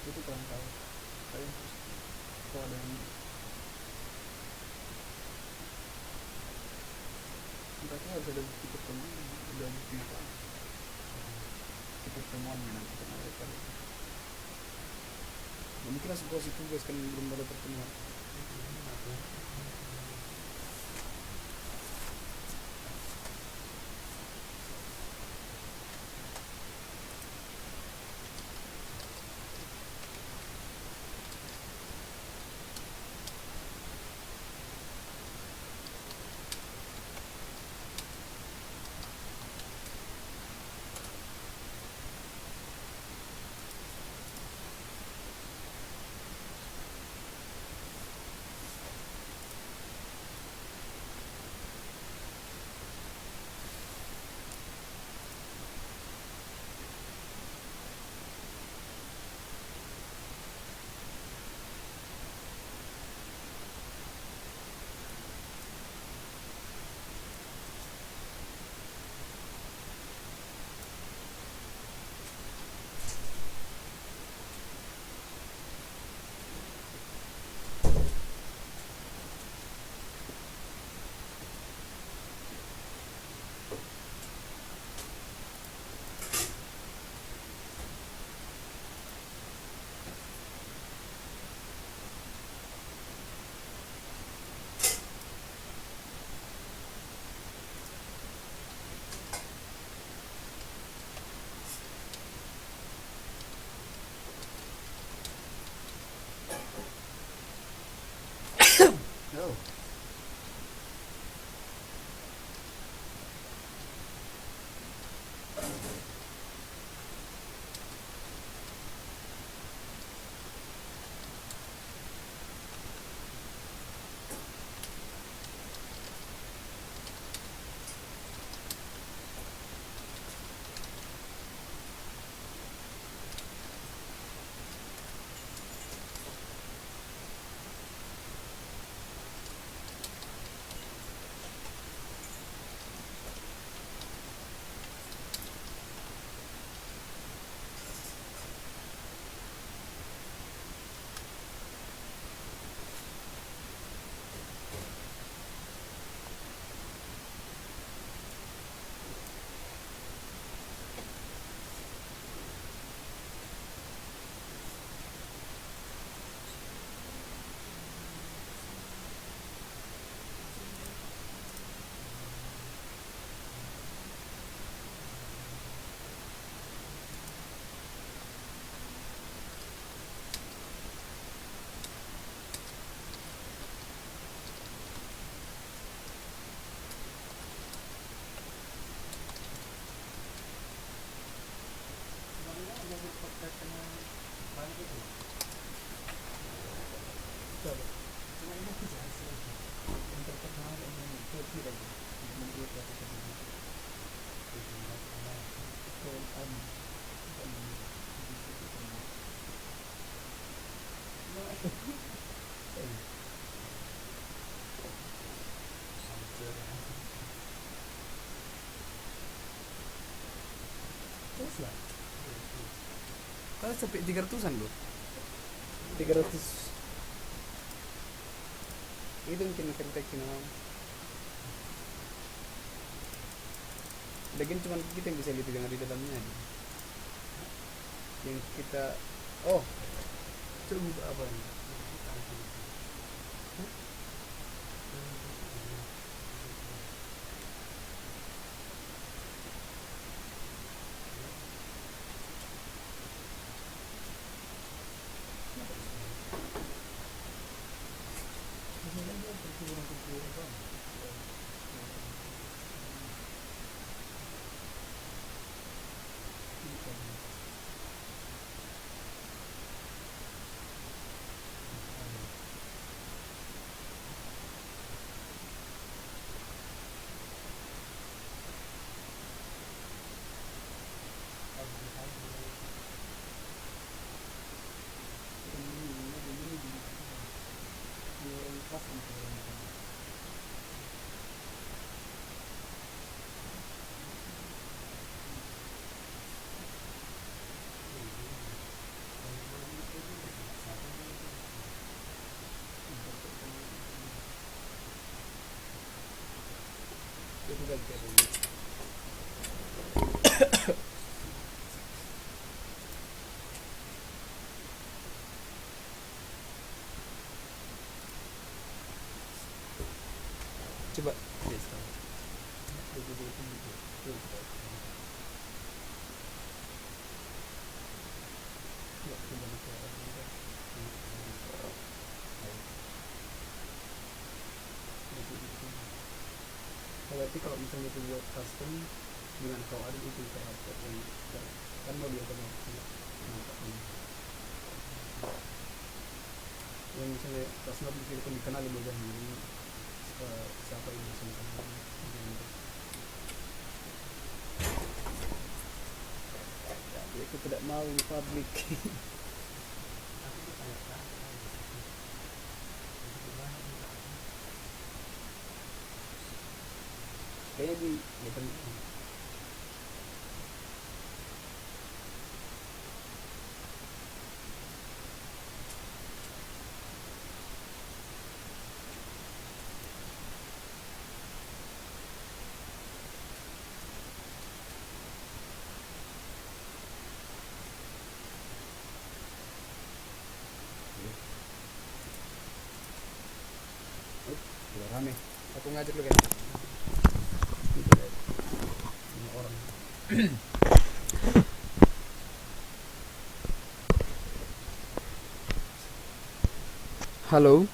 itu kurang tahu. Kalian harus kalau ada yang berarti harus ada bukti pertemuan, ada bukti apa? Bukti pertemuannya nanti kan ada kali. Mungkin lah sebuah tugas kan belum ada pertemuan. Oh. Terus lah. Kalau sampai 300-an loh. 300 itu mungkin kerja lagian cuma kita yang bisa lihat yang ada di dalamnya aja. Yang kita coba apa ini? coba lihat sekarang. Berarti kalau misalnya itu buat custom dengan kau ada itu karakter yang kan mau dia otomatis nampak ini. Yang misalnya pas nanti kita kan dikenali wajahnya ini siapa ini misalnya ya, aku tidak mau ini publik. Kayaknya di bukan udah rame. Aku ngajak lu guys. Ini orang. Halo.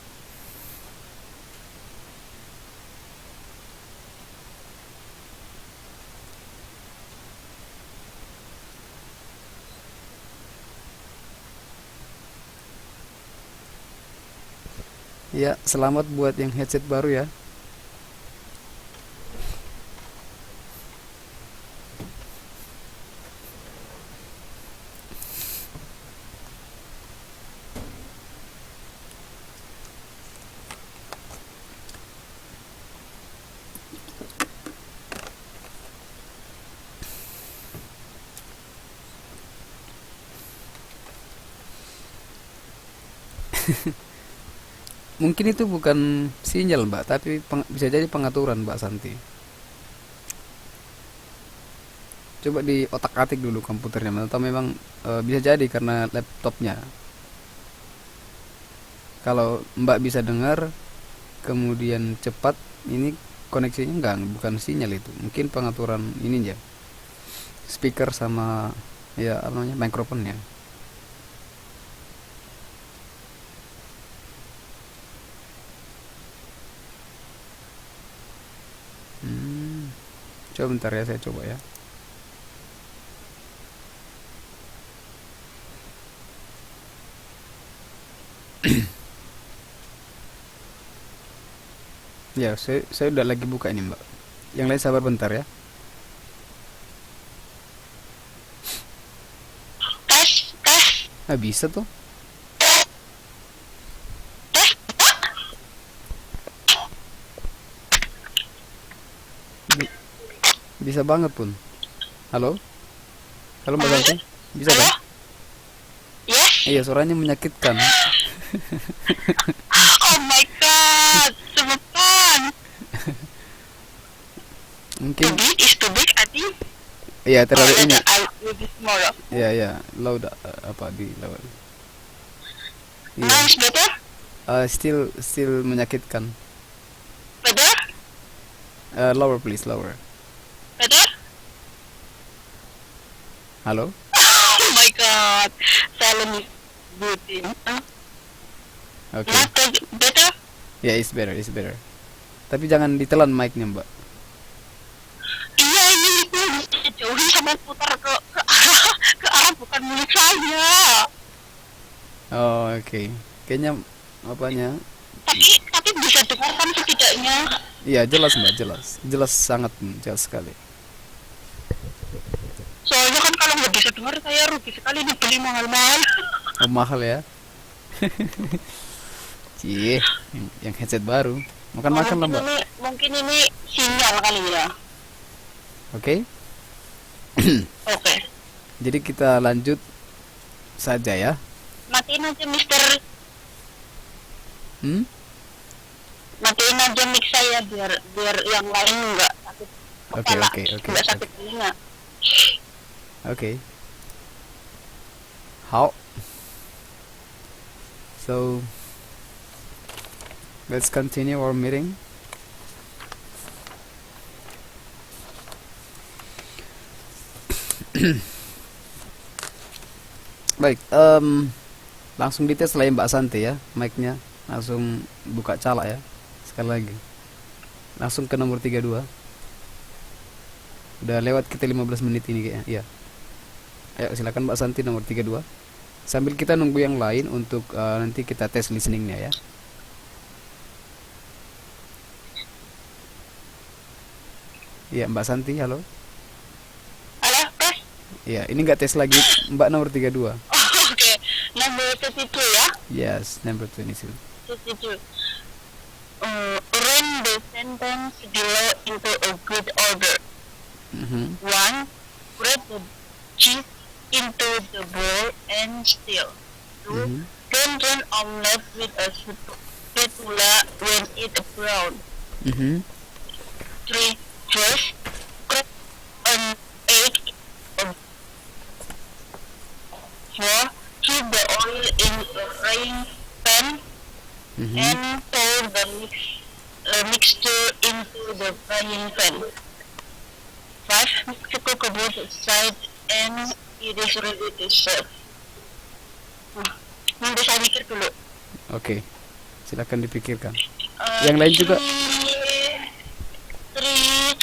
Ya, selamat buat yang headset baru ya. Mungkin itu bukan sinyal Mbak, tapi bisa jadi pengaturan Mbak Santi. Coba di otak-atik dulu komputernya, atau memang bisa jadi karena laptopnya. Kalau Mbak bisa dengar, kemudian cepat, ini koneksinya enggak, bukan sinyal itu. Mungkin pengaturan ini ya, speaker sama ya apa namanya mikrofonnya. Coba bentar ya, saya coba ya. Ya, saya udah lagi buka ini Mbak. Yang lain sabar bentar ya. Nah, bisa tuh. Bisa banget pun. Halo? Halo Mbak Santi? Bisa kan? Iya, suaranya menyakitkan. Oh my god, cepetan. Mungkin Too big, I think. iya terlalu ini. Iya, iya, loud apa di loud. Iya. Now it's better? Still menyakitkan. Better? Lower please, lower. Better? Halo? Oh my god, silent is good. Oke. Not better? Ya, it's better. Tapi jangan ditelan mic-nya, Mbak. Iya, ini itu jauhin sama putar ke arah bukan milik saya. Oh, oke. Kayaknya apanya? Tapi bisa dengar kan setidaknya. Iya, jelas Mbak, jelas. Jelas sangat jelas sekali. Soalnya kan kalau nggak bisa dengar saya rugi sekali nih beli mahal-mahal. Oh, mahal ya. Cie, yang headset baru. Makan-makan lah Mbak. Mungkin ini sinyal kali ya. Oke. Oke. Jadi kita lanjut saja ya. Matiin aja Mister. Matiin aja mic saya biar yang lain nggak sakit kepala, nggak sakit telinga. Okay. How? So let's continue our meeting. Baik, langsung dites lah ya Mbak Santi ya, mic-nya langsung buka cala ya. Sekali lagi. Langsung ke nomor 32. Udah lewat kita 15 menit ini kayaknya. Iya. Ayo silakan Mbak Santi nomor 32. Sambil kita nunggu yang lain untuk nanti kita tes listeningnya ya. Iya, Mbak Santi, halo. Halo, tes. Iya, ini nggak tes lagi Mbak nomor 32. Oke, number 32 ya. Yes, number 22. 32. Arrange the sentence below into a good order. Mhm. 1. Break the cheese into the bowl and stir. 2. Mhm. Turn omelette with a spatula when it brown. Mhm. 3. First, crack an egg. 4. Heat the oil in a frying pan Mhm. and pour the mixture into the frying pan. 5. Cook both sides and it is ready to serve. Nanti saya mikir dulu. Oke. Silakan dipikirkan. Yang lain juga. 3,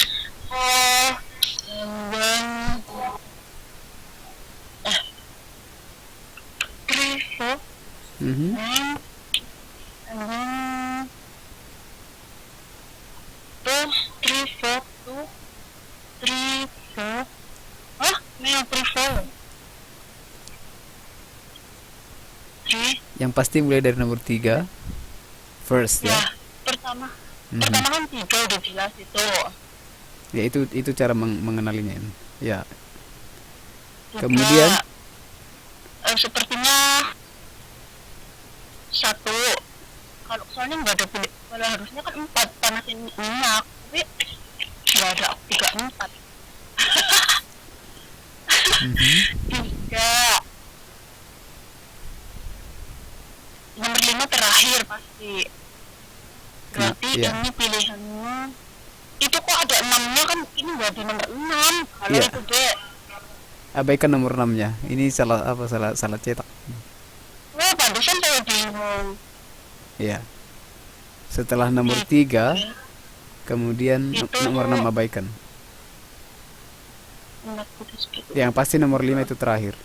4, and then 3, 4, Mhm. and then 2, 3, 4, 2, 3, 4. Hah? Memang 3, 4. 3. Yang pasti mulai dari nomor 3. First ya. Ya, pertama Mhm. kan 3 udah jelas itu. Ya itu cara mengenalinya. Ya. 3, Kemudian sepertinya 1. Kalau soalnya nggak ada pilih, kalau harusnya kan 4 panasin minyak, tapi nggak ada 3, 4. Mhm. 3. Nomor 5 terakhir pasti. Berarti Iya. ini pilihannya. Itu kok ada 6-nya kan, ini nggak di nomor 6. Kalau Iya. itu deh. Abaikan nomor 6-nya. Ini salah cetak. Wah, pantesan saya bingung. Ya. Setelah nomor 3, kemudian nomor 6 abaikan. Yang pasti nomor 5 itu terakhir.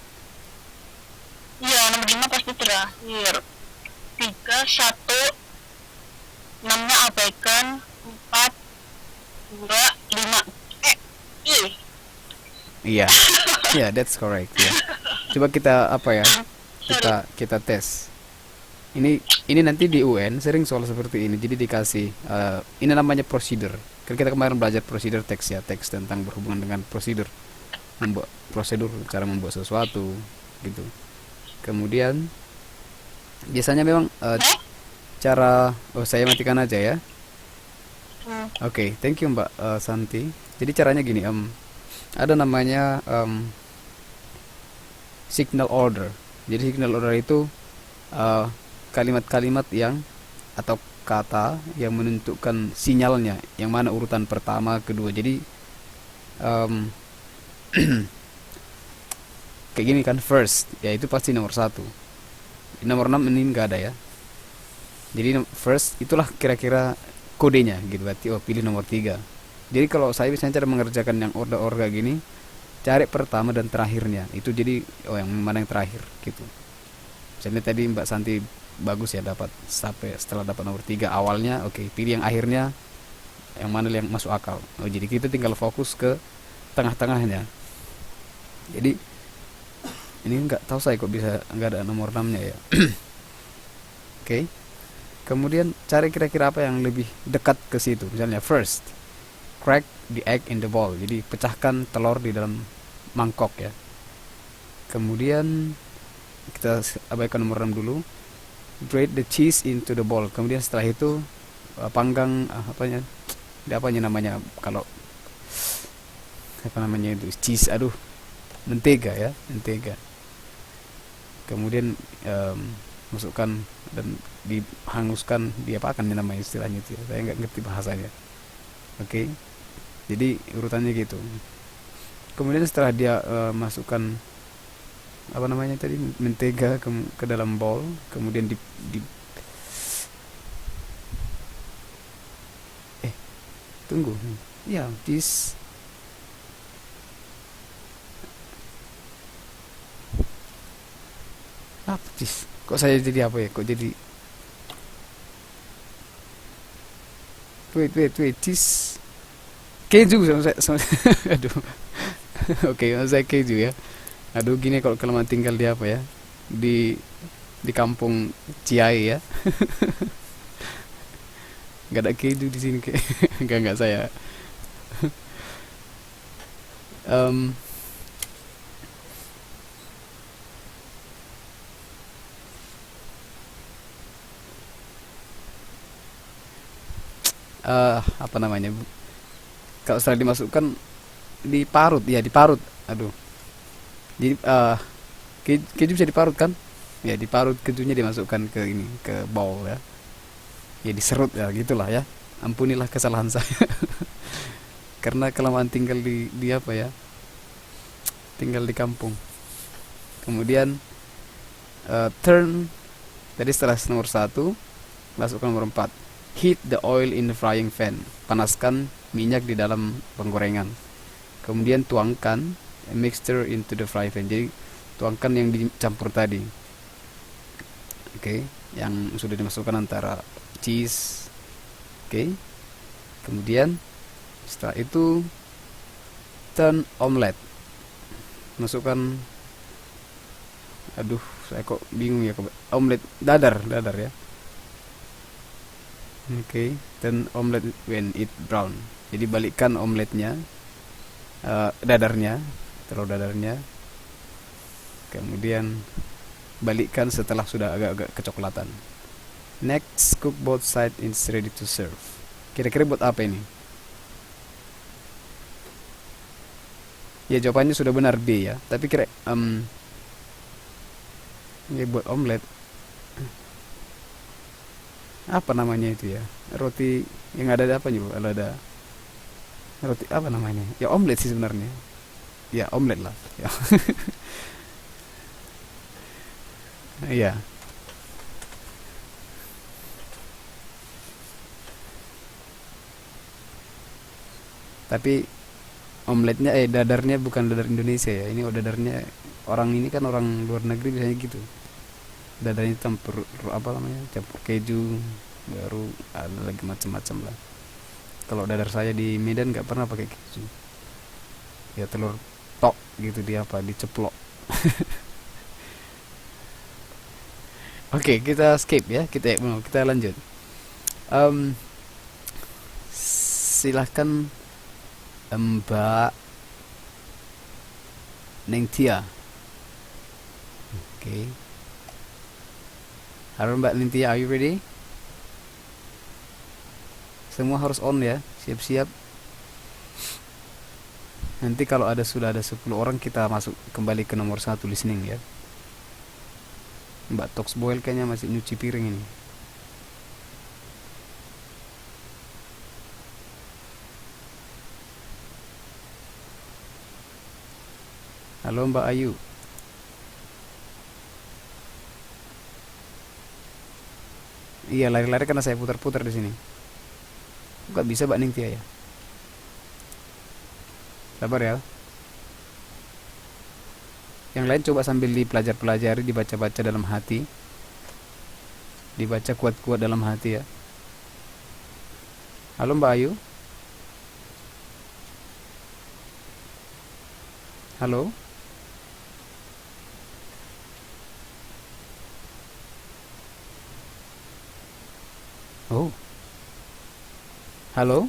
Iya, nomor 5 pasti terakhir. 3, 1, 6-nya abaikan, 4, 2, 5. Iya. Ya, that's correct ya. Coba kita apa ya? Kita tes. Ini nanti di UN sering soal seperti ini. Jadi dikasih ini namanya prosedur. Kan kita kemarin belajar prosedur teks ya, teks tentang berhubungan dengan prosedur. Membuat prosedur cara membuat sesuatu gitu. Kemudian biasanya memang cara saya matikan aja ya. Oke, thank you Mbak Santi. Jadi caranya gini, ada namanya signal order. Jadi signal order itu kalimat-kalimat yang atau kata yang menentukan sinyalnya, yang mana urutan pertama, kedua. Jadi kayak gini kan, first, ya itu pasti nomor 1. Nomor 6 ini nggak ada ya. Jadi first itulah kira-kira kodenya gitu, berarti pilih nomor 3. Jadi kalau saya biasanya cara mengerjakan yang order-order gini, cari pertama dan terakhirnya. Itu jadi yang mana yang terakhir gitu. Misalnya tadi Mbak Santi bagus ya, dapat sampai setelah dapat nomor 3 awalnya, pilih yang akhirnya, yang mana yang masuk akal. Jadi kita tinggal fokus ke tengah-tengahnya. Jadi ini nggak tahu saya kok bisa nggak ada nomor 6-nya ya. Oke. Kemudian cari kira-kira apa yang lebih dekat ke situ. Misalnya first, crack the egg in the bowl. Jadi pecahkan telur di dalam mangkok ya. Kemudian kita abaikan nomor 6 dulu. Grate the cheese into the bowl. Kemudian setelah itu panggang apanya namanya kalau apa namanya itu cheese, mentega ya, mentega. Kemudian masukkan dan dihanguskan, diapakan namanya istilahnya itu ya. Saya nggak ngerti bahasanya. Jadi urutannya gitu. Kemudian setelah dia masukkan apa namanya tadi, mentega ke dalam bowl, kemudian di eh tunggu, ya cheese. Apa cheese? Kok saya jadi apa ya? Kok jadi wait cheese, keju sama aduh. Oke, maksud saya keju ya. Aduh, gini kalau kelamaan tinggal di apa ya? Di kampung Ciai ya. Nggak ada keju di sini kayak. Nggak saya. Em, apa namanya? Kalau setelah dimasukkan diparut, ya diparut. Aduh. Jadi keju bisa diparut kan? Ya diparut, kejunya dimasukkan ke ini, ke bowl ya. Ya diserut ya gitulah ya. Ampunilah kesalahan saya. Karena kelamaan tinggal di apa ya? Tinggal di kampung. Kemudian turn, tadi setelah nomor 1 masukkan nomor 4. Heat the oil in the frying pan. Panaskan minyak di dalam penggorengan. Kemudian tuangkan a mixture into the frying pan. Jadi tuangkan yang dicampur tadi. Oke, yang sudah dimasukkan antara cheese. Oke. Kemudian setelah itu turn omelet. Masukkan, aduh saya kok bingung ya, omelet dadar ya. Oke, turn omelet when it brown. Jadi balikkan omeletnya, dadarnya, telur dadarnya. Kemudian balikkan setelah sudah agak-agak kecoklatan. Next, cook both sides and it's ready to serve. Kira-kira buat apa ini? Ya jawabannya sudah benar, B ya. Tapi kira ya buat omelet. Apa namanya itu ya? Roti yang ada apa juga? Ada roti apa namanya? Ya omelet sih sebenarnya. Ya omelet lah. Ya. Iya. Tapi omeletnya dadarnya bukan dadar Indonesia ya. Ini dadarnya orang ini kan orang luar negeri biasanya gitu. Dadarnya campur apa namanya? Campur keju, baru ada lagi macam-macam lah. Kalau dadar saya di Medan nggak pernah pakai keju. Ya telur tok gitu, dia apa diceplok. Oke, kita skip ya. Kita lanjut. Em, Silahkan Mbak Nengtia. Oke. Halo Mbak Nengtia, are you ready? Semua harus on ya, siap-siap. Nanti kalau sudah ada 10 orang kita masuk kembali ke nomor 1 listening ya. Mbak Toxboil kayaknya masih nyuci piring ini. Halo Mbak Ayu. Iya, lari-lari karena saya putar-putar di sini. Gak bisa Mbak Ningtia ya. Sabar ya. Yang lain coba sambil dipelajari, dibaca-baca dalam hati. Dibaca kuat-kuat dalam hati ya. Halo Mbak Ayu. Halo. Oh. Halo.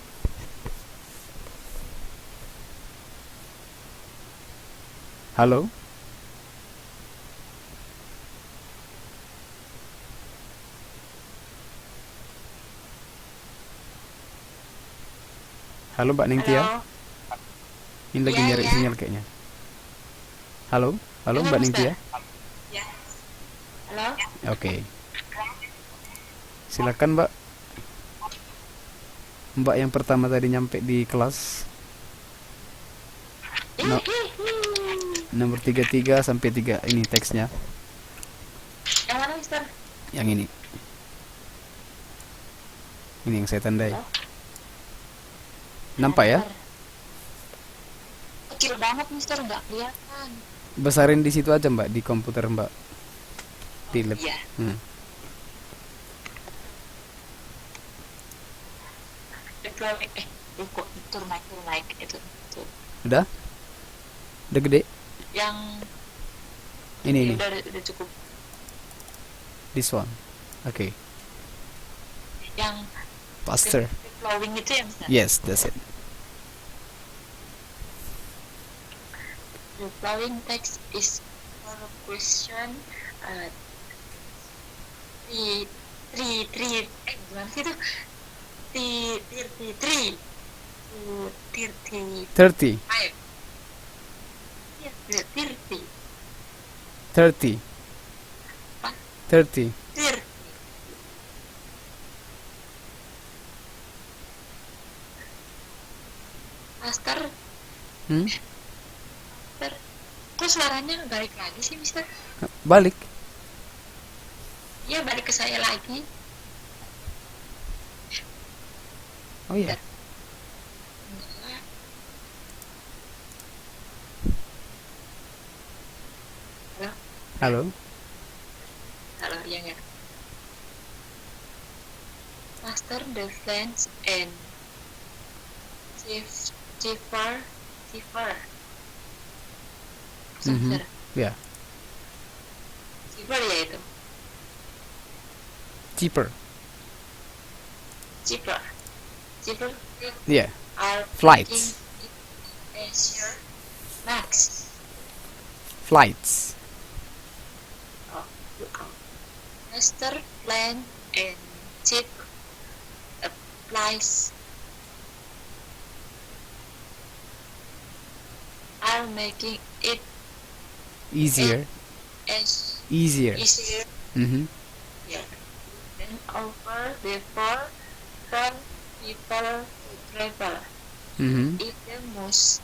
Halo. Halo Mbak Ningtia. Halo. Ini lagi Ya, nyari ya. sinyal kayaknya. Halo. Halo Halo, Mbak Mister. Ningtia. Ya. Halo. Oke. Silakan Mbak. Mbak yang pertama tadi nyampe di kelas. No, nomor 33 sampai 3 ini teksnya. Yang mana, Mister? Yang ini. Ini yang saya tandai. Oh. Nampak ya? Kecil banget, Mister, nggak kelihatan. Besarin di situ aja, Mbak, di komputer Mbak. Di lab. Iya. Deployment, kok turun naik itu. Udah? Udah gede? Yang Ini. udah cukup. This one. Oke. Yang Faster. flowing itu ya, Mister? Yes, that's it. The following text is for a question gimana sih itu? 33 to 30. 35. Yes, 30. 30. Apa? 30. 30. Master, kok suaranya balik lagi sih, Mister? Balik. Iya, balik ke saya lagi. Oh iya. Halo? Halo. Halo, ya nggak? Master the French and Cipher. Mhm. Ya. Cipher ya itu. Cheaper. Cipher. Yeah. Are Flights. Asia Max. Flights. Master plan and cheap flights are making it Easier. as Easier. easier Mhm. than over before for people to travel. Mhm. If the most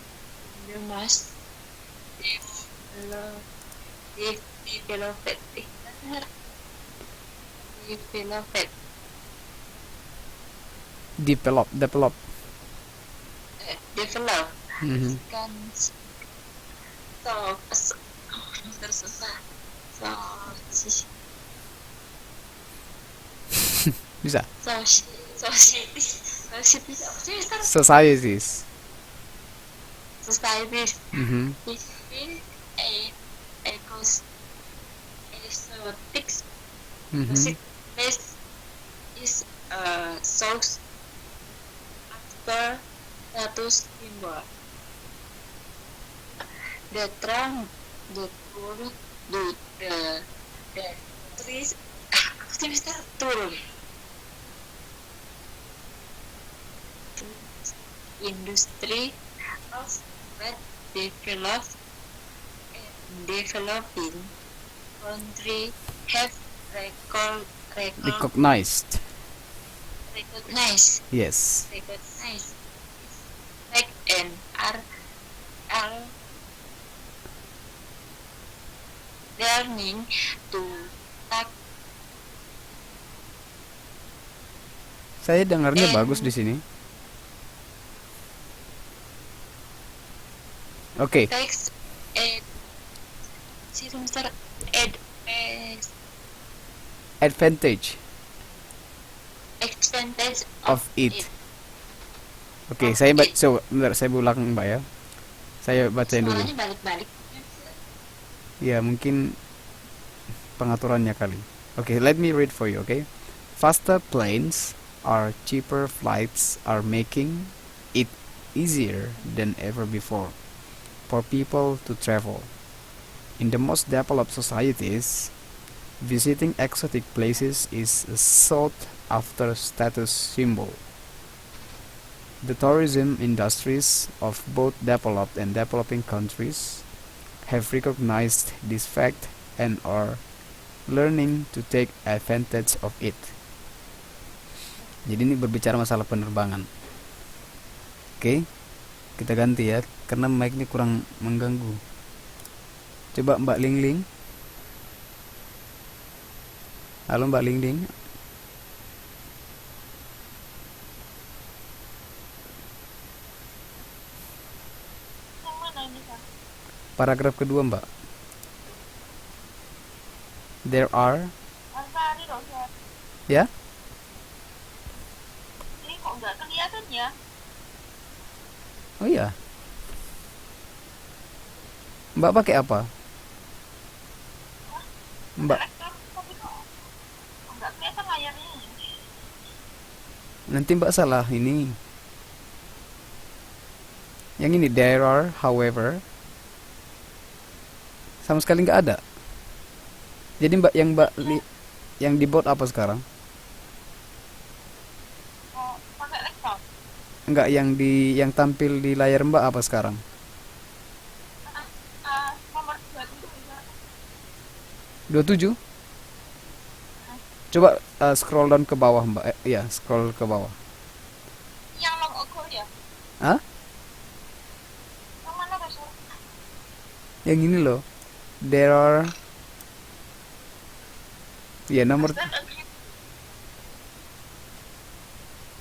developed Develop. Mhm. kan susah Bisa. societies Mhm. between exotics Mhm. this is source after status symbol the trunk the tool the trees Mister turun industry of that developed and developing country have Recognized. recognize Yes. like and are learning to tak Saya dengarnya bagus di sini. Oke. text Mister Advantage advantage of it. Oke, bentar, saya ulang Mbak ya. Saya bacain dulu. Suaranya balik-balik. Ya, mungkin pengaturannya kali. Oke, let me read for you, okay? Faster planes or cheaper flights are making it easier than ever before for people to travel. In the most developed societies, visiting exotic places is a sought-after status symbol. The tourism industries of both developed and developing countries have recognized this fact and are learning to take advantage of it. Jadi ini berbicara masalah penerbangan. Oke. Kita ganti ya, karena mic ini kurang mengganggu. Coba Mbak Ling Ling. Halo Mbak Ling Ling. Yang mana ini Kak? Paragraf kedua Mbak. There are, Tadi dong Kak. ya? Ini kok nggak kelihatan ya? Oh iya. Mbak pakai apa? Mbak, Rekam tapi kok nggak kelihatan layarnya. nanti Mbak salah ini. Yang ini there are, however, sama sekali nggak ada. Jadi Mbak yang dibuat apa sekarang? Oh, pakai rekam. Enggak, yang tampil di layar Mbak apa sekarang? Nomor 27 Kak. 27? Coba scroll down ke bawah Mbak. Iya, scroll ke bawah. Yang long ago ya? Hah? Yang mana Kak? Yang ini loh. There are, ya nomor, Start again.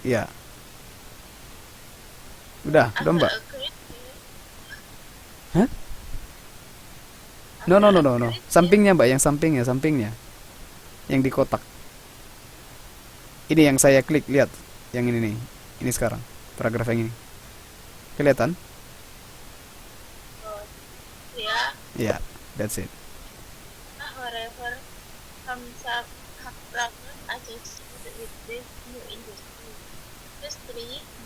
ya. Udah Mbak. Hah? No. Sampingnya Mbak, yang sampingnya. Yang di kotak. Ini yang saya klik, lihat. Yang ini nih. Ini sekarang. Paragraf yang ini. Kelihatan? Ya, Ya, that's it. wherever comes up progress associated with this new industry,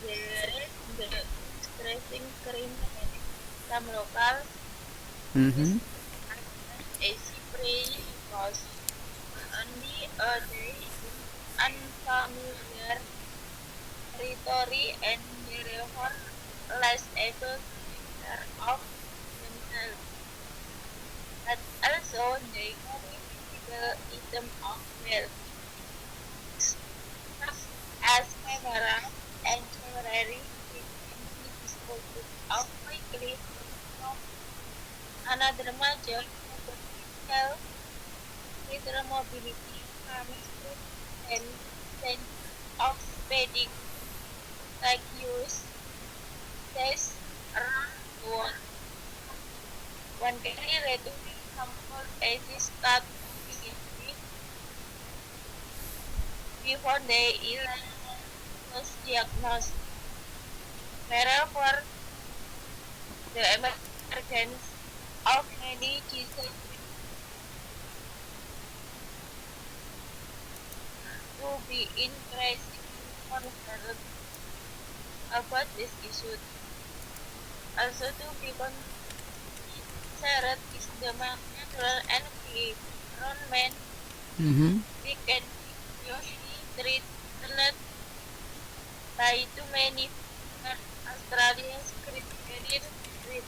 there is the stressing current and some local Mhm. AC prey was only a day unfamiliar territory and therefore less able to take care of themselves. But also they carry physical item of wealth, such as camera and jewelry, which can be disposed of quickly. Another major potential future mobility comes to an sense of speeding, like use days around the world. One can relatively simple as start immediately before the illness was diagnosed. Wherever the emergence of many diseases to be increasingly concerned about this issue. Also to be considered is the natural environment Mhm. we can usually threatened by too many Australia's criteria with,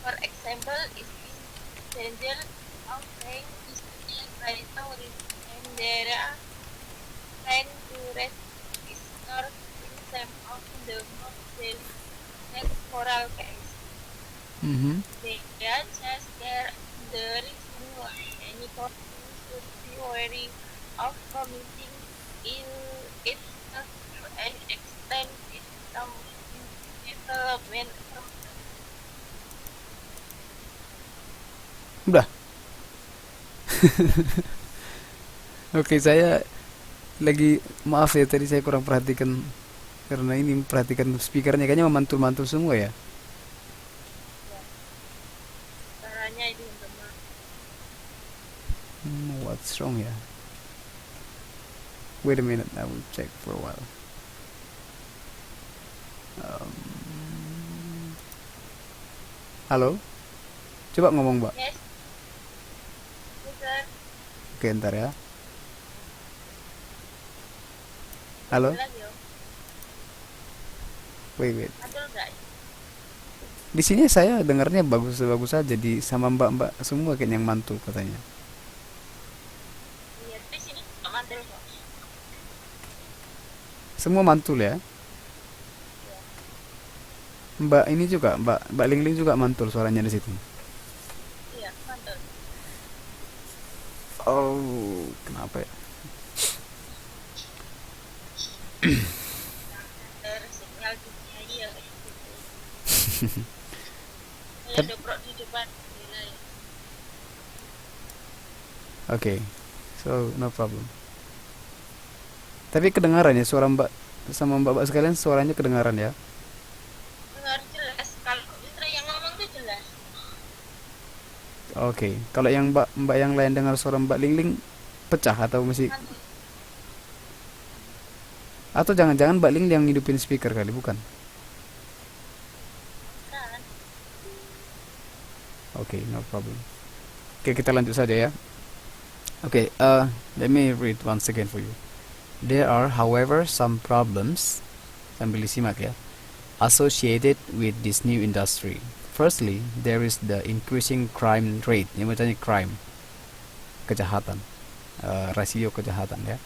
for example, is in danger of being destroyed by tourists and there are trying to restore some of the most coral case. Mhm. They are just there the reason why any person should be wary of committing itself to an extent in some development. Udah. Oke, saya lagi maaf ya tadi saya kurang perhatikan karena ini perhatikan speakernya kayaknya memantul-mantul semua ya. Caranya itu teman. What's wrong ya? Wait a minute, I will check for a while. Um, halo, coba ngomong Mbak. Yes. Sir. Oke, ntar ya. Halo, Lagi yo. wait. Mantul enggak? Di sini saya dengarnya bagus-bagus aja, di sama mbak-mbak semua kayaknya yang mantul katanya. Iya, di sini nggak mantul kok. Semua mantul ya? Mbak ini juga, Mbak Lingling juga mantul suaranya di situ. Iya, mantul. Oh, kenapa ya? Dari sinyal dunia iya kayak gitu. Saya Kan- dobrok di depan jendela ya. Oke, so no problem. Tapi kedengaran ya suara Mbak sama Mbak sekalian, suaranya kedengaran ya. Dengar jelas. Kalau Indra yang ngomong tuh jelas. Oke, kalau yang Mbak yang lain dengar suara Mbak Lingling pecah atau masih, Mantul. atau jangan-jangan Mbak Ling yang ngidupin speaker kali, bukan? Kan? Oke, no problem. Oke, kita lanjut saja ya. Oke, let me read once again for you. There are, however, some problems, sambil disimak ya, associated with this new industry. Firstly, there is the increasing crime rate. Ini bacanya crime, kejahatan, rasio kejahatan ya.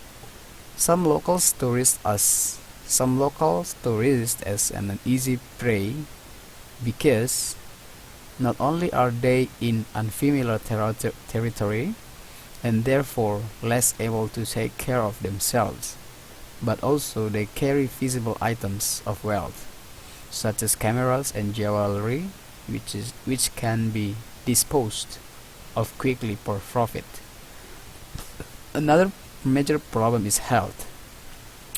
Some local tourists as an easy prey because not only are they in unfamiliar territory and therefore less able to take care of themselves, but also they carry visible items of wealth, such as cameras and jewelry, which can be disposed of quickly for profit. Another major problem is health.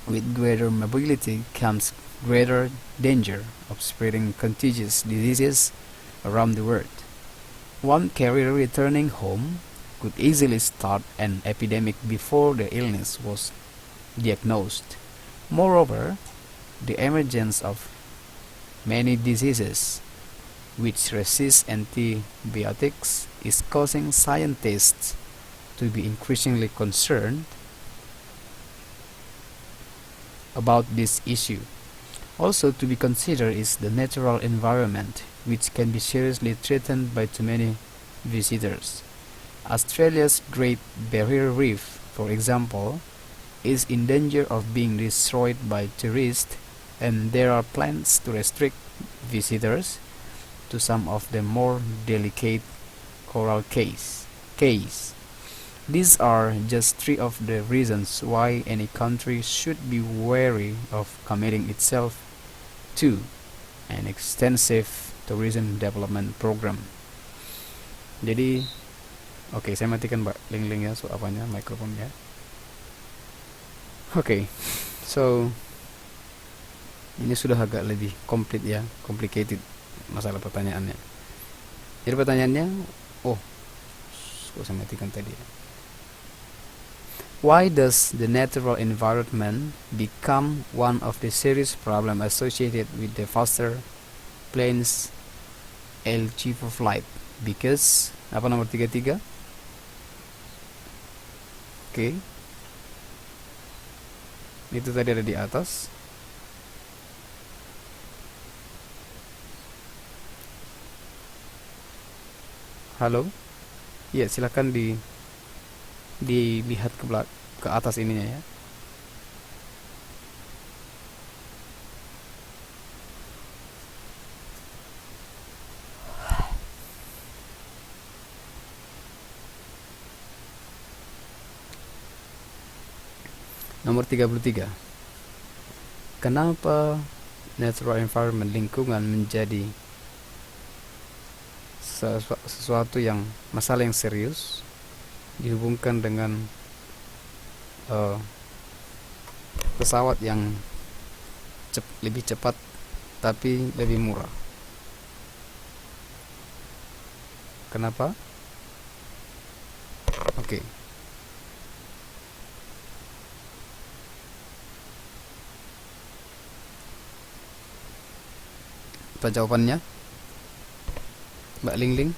With greater mobility comes greater danger of spreading contagious diseases around the world. One carrier returning home could easily start an epidemic before the illness was diagnosed. Moreover, the emergence of many diseases which resist antibiotics is causing scientists to be increasingly concerned about this issue. Also to be considered is the natural environment, which can be seriously threatened by too many visitors. Australia's Great Barrier Reef, for example, is in danger of being destroyed by tourists, and there are plans to restrict visitors to some of the more delicate coral cays. These are just three of the reasons why any country should be wary of committing itself to an extensive tourism development program. Jadi, oke, saya matikan Mbak Ling ya, so apanya mikrofonnya. Oke, so ini sudah agak lebih komplit ya, complicated masalah pertanyaannya. Jadi pertanyaannya, kok saya matikan tadi ya. Why does the natural environment become one of the serious problems associated with the faster planes and cheaper flight? Because, apa nomor 33? Oke. Itu tadi ada di atas. Halo? Iya, silakan dilihat ke atas ininya ya. Nomor 33. Kenapa natural environment, lingkungan, menjadi sesuatu yang masalah yang serius dihubungkan dengan pesawat yang lebih cepat tapi lebih murah? Kenapa? Oke. Apa jawabannya, Mbak Ling?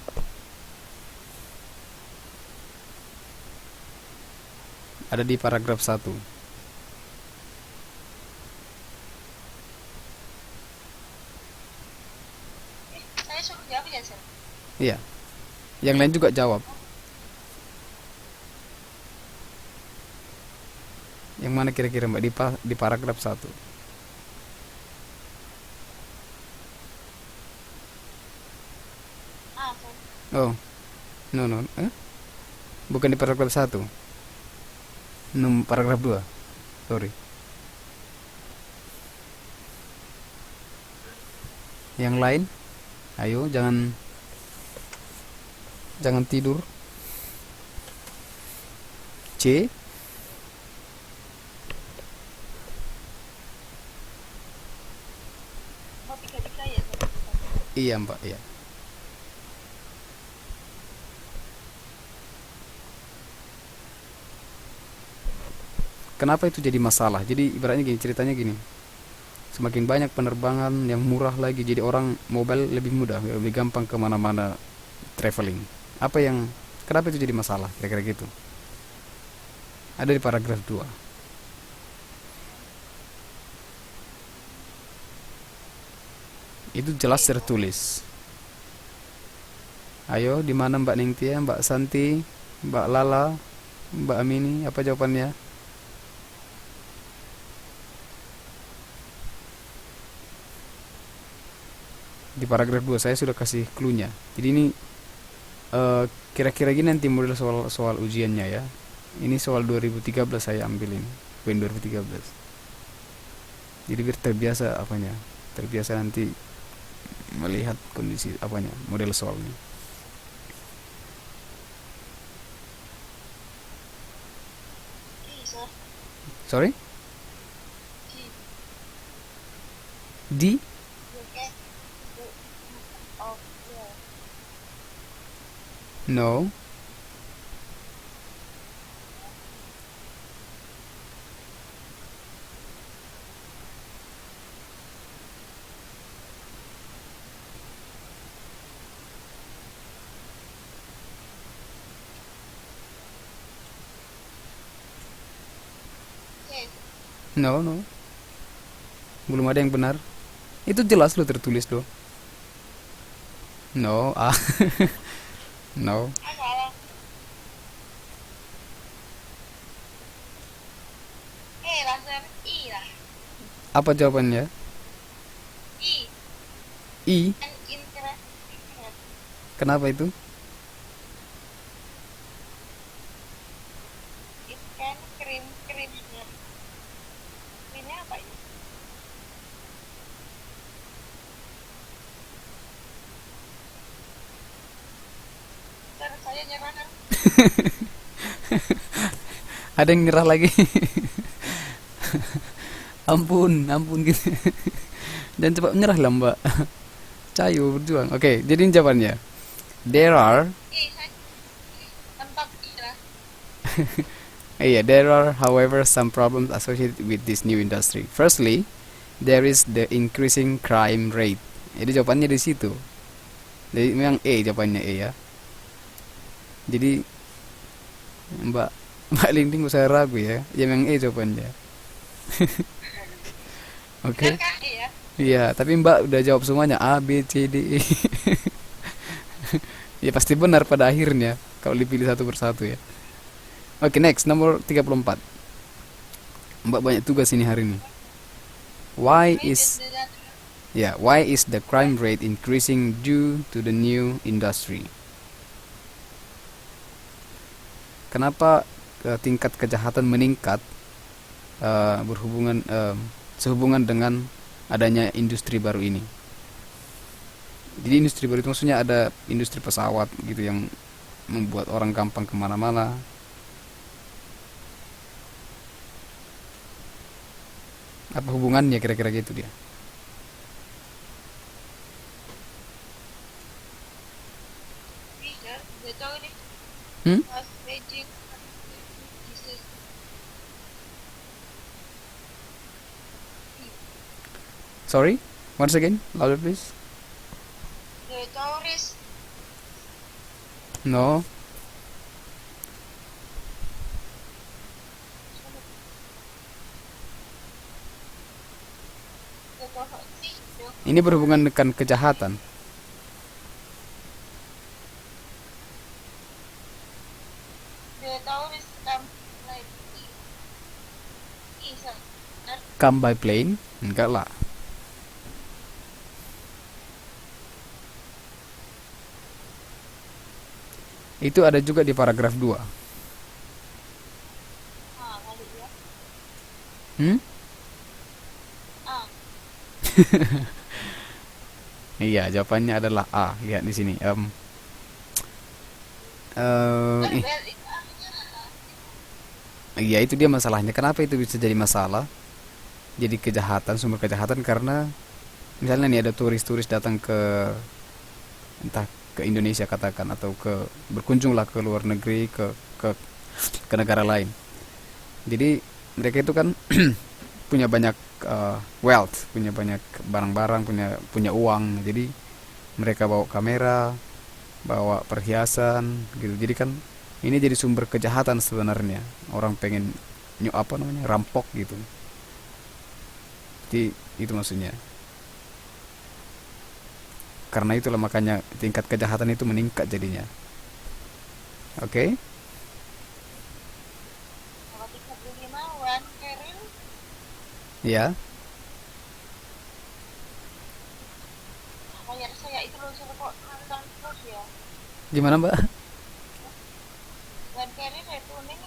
Ada di paragraf 1. Saya suruh jawab ya, Sir? Iya. Yang lain juga jawab. Yang mana kira-kira Mbak di paragraf 1? Oh, no no. Bukan di paragraf satu. Paragraf 2. Sorry. Yang lain, ayo jangan tidur. C. Mau tiga-tiga ya satu-satu. Iya, Mbak, iya. Kenapa itu jadi masalah? Jadi ibaratnya gini, ceritanya gini. Semakin banyak penerbangan yang murah lagi, jadi orang mobile lebih mudah, lebih gampang kemana-mana traveling. Kenapa itu jadi masalah? Kira-kira gitu. Ada di paragraf 2. Itu jelas tertulis. Ayo, di mana Mbak Ningtia, Mbak Santi, Mbak Lala, Mbak Amini, apa jawabannya? Di paragraf 2 saya sudah kasih clue-nya. Jadi ini kira-kira gini nanti model soal ujiannya ya. Ini soal 2013 saya ambil ini, poin 2013. Jadi biar terbiasa terbiasa nanti melihat kondisi model soalnya. Sir. Sorry? G. D? You can do of yeah. No. Yes. No, no. Belum ada yang benar. Itu jelas lo tertulis loh. No, no. Salah. Langsung I lah. Apa jawabannya? I. I. An interest. Kenapa itu? It can cream. Creamnya apa ya? Terus saya nyerah kan? Ada yang nyerah lagi. ampun gitu. Jangan cepat menyerah lah, Mbak. Cayu berjuang. Oke, jadi ini jawabannya. There are Saya tempat I lah. there are however some problems associated with this new industry. Firstly, there is the increasing crime rate. Jadi jawabannya di situ. Jadi memang jawabannya ya. Jadi Mbak Linding usah ragu ya. Ya memang jawabannya. Oke. Benar kan ya? Iya, tapi Mbak udah jawab semuanya A, B, C, D, E. Ya pasti benar pada akhirnya kalau dipilih satu persatu ya. Oke, next nomor 34. Mbak banyak tugas ini hari ini. Why is the crime rate increasing due to the new industry? Kenapa tingkat kejahatan meningkat sehubungan dengan adanya industri baru ini? Jadi industri baru itu maksudnya ada industri pesawat gitu yang membuat orang gampang kemana-mana. Apa hubungannya kira-kira gitu dia? Bisa. Dia tahu nih. Hmm? Pas Beijing. Disease. Sorry? Once again, louder please. The tourist. No. The tourist. Ini berhubungan dengan kejahatan. The tourist come like I. Sir. Come by plane? Enggak lah. Itu ada juga di paragraf 2. Ah, kali ya. Hmm? Ah, Iya, jawabannya adalah A. Lihat di sini. well, Ih, itu artinya iya itu dia masalahnya. Kenapa itu bisa jadi masalah? Jadi kejahatan, sumber kejahatan karena misalnya nih ada turis-turis datang ke entah ke Indonesia katakan atau ke berkunjunglah ke luar negeri ke ke negara lain. Jadi mereka itu kan punya banyak wealth, punya banyak barang-barang, punya punya uang. Jadi mereka bawa kamera, bawa perhiasan gitu. Jadi kan ini jadi sumber kejahatan sebenarnya. Orang pengen apa namanya? Rampok gitu. Jadi itu maksudnya. Karena itulah makanya tingkat kejahatan itu meningkat jadinya. Oke? kalau 35 one Karen Ya. bayar saya itu loh saya kok nonton terus ya. Gimana, Mbak? One Karen returning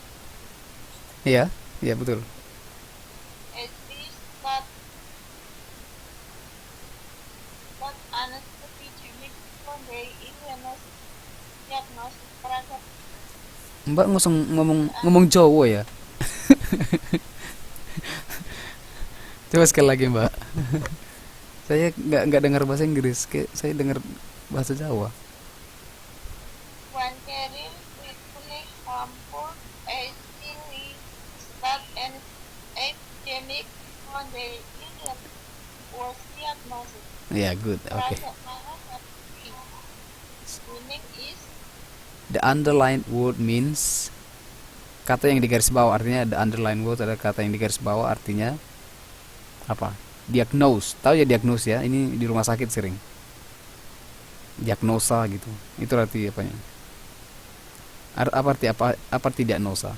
Iya, iya betul. at least that anesthetic from the illness diagnosis terhadap Mbak ngomong ngomong ngomong Jawa ya. Coba sekali lagi, Mbak. Saya nggak dengar bahasa Inggris, kayak saya dengar bahasa Jawa. one Karen critically harmful actually that an epidemic from the illness was diagnosed. Ya, good. Oke. Terhadap masyarakat meaning is The underlined word means, kata yang digaris bawah artinya, the underlined word adalah kata yang digaris bawah artinya apa? Diagnose. Tahu ya diagnose ya? Ini di rumah sakit sering. Diagnosa gitu. Itu arti apanya? Apa arti diagnosa?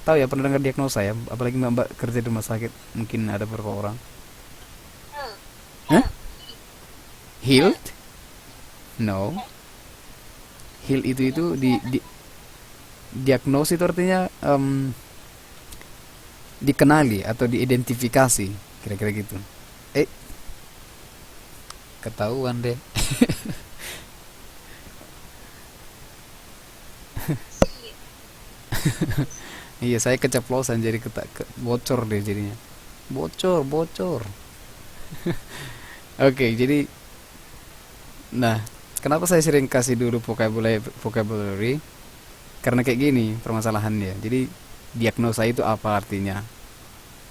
Tahu ya, pernah dengar diagnosa ya? Apalagi Mbak kerja di rumah sakit, mungkin ada beberapa orang. health. Hah? Healed? No. Heal itu diagnosis itu artinya dikenali atau diidentifikasi, kira-kira gitu. Ketahuan deh. Iya, saya keceplosan jadi bocor deh jadinya. Bocor. Oke, jadi nah, kenapa saya sering kasih dulu vocabulary? Karena kayak gini permasalahannya. Jadi diagnosa itu apa artinya?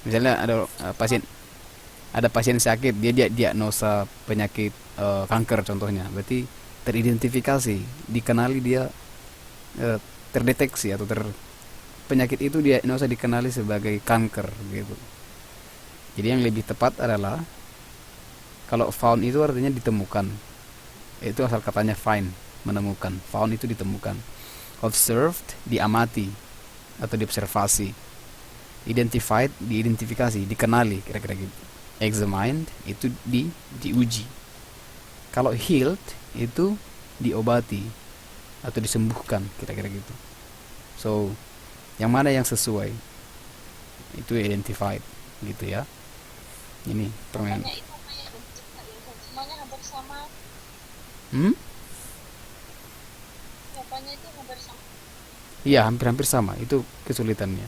Misalnya ada pasien sakit, dia diagnosa penyakit kanker contohnya. Berarti teridentifikasi, dikenali dia, terdeteksi atau penyakit itu diagnosa dikenali sebagai kanker gitu. Jadi yang lebih tepat adalah kalau found itu artinya ditemukan. Itu asal katanya find, menemukan. Found itu ditemukan. Observed, diamati atau diobservasi. Identified, diidentifikasi, dikenali, kira-kira gitu. Examined itu diuji. Kalau healed itu diobati atau disembuhkan, kira-kira gitu. So, yang mana yang sesuai? Itu identified, gitu ya. Ini permainan. Jawabannya itu kayak cepat ya, semuanya hampir sama. Hmm? Jawabannya itu hampir sama. Iya, hampir-hampir sama. Itu kesulitannya.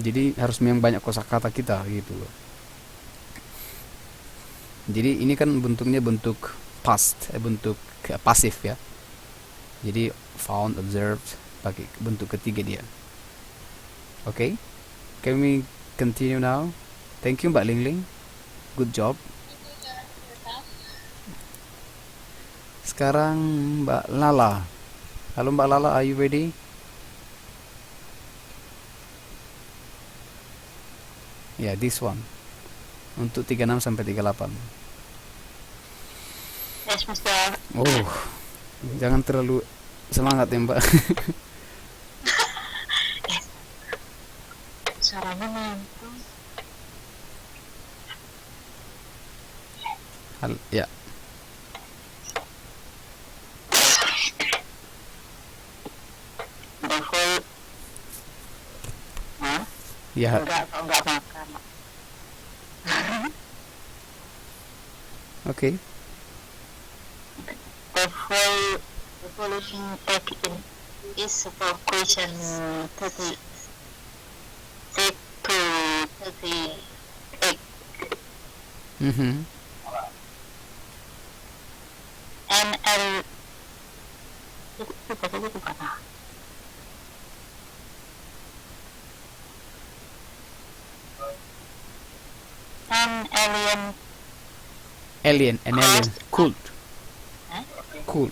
Jadi harus memang banyak kosakata kita gitu loh. Jadi ini kan bentuknya bentuk past, bentuk pasif ya. Jadi found, observed, pakai bentuk ketiga dia. Oke, can we continue now? Thank you Mbak Lingling, good job. Itu ya, cerita. Sekarang Mbak Lala. Halo Mbak Lala, are you ready? Ya, this one. Untuk 36 sampai 38. Yes, Mister. Oh, jangan terlalu semangat ya Mbak. Suaranya mantul. Ya. Ya, enggak makan. oke. The following text is for question 36 to 38. Mhm. An itu tadi itu mana? An alien An alien. Cool. Huh? Cool.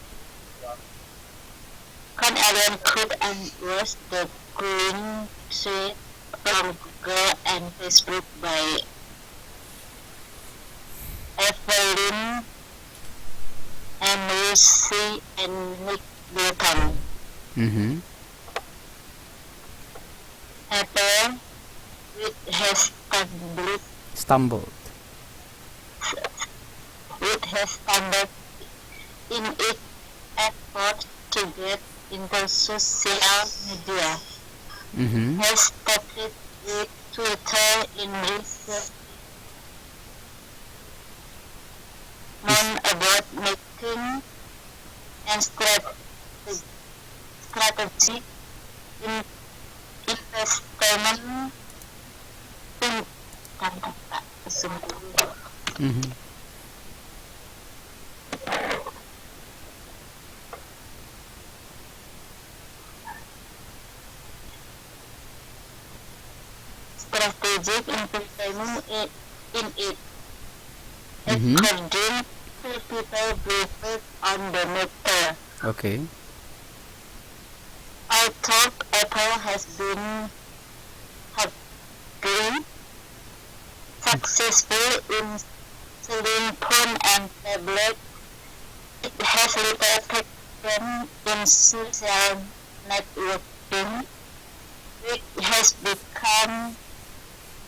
Can alien could and was the green tweet from Google and Facebook by Evelyn and Lucy and Nick Bolton. Mhm. Apple, which has Stumbled. stumbled in its effort to get into social media, Mhm. has started with Twitter in recent known about making and strategic investment in Mhm. strategic investment in it. Mhm. According to people briefed on the matter, Okay. although Apple has been hugely successful in selling phone and tablet, it has little traction in social networking, which has become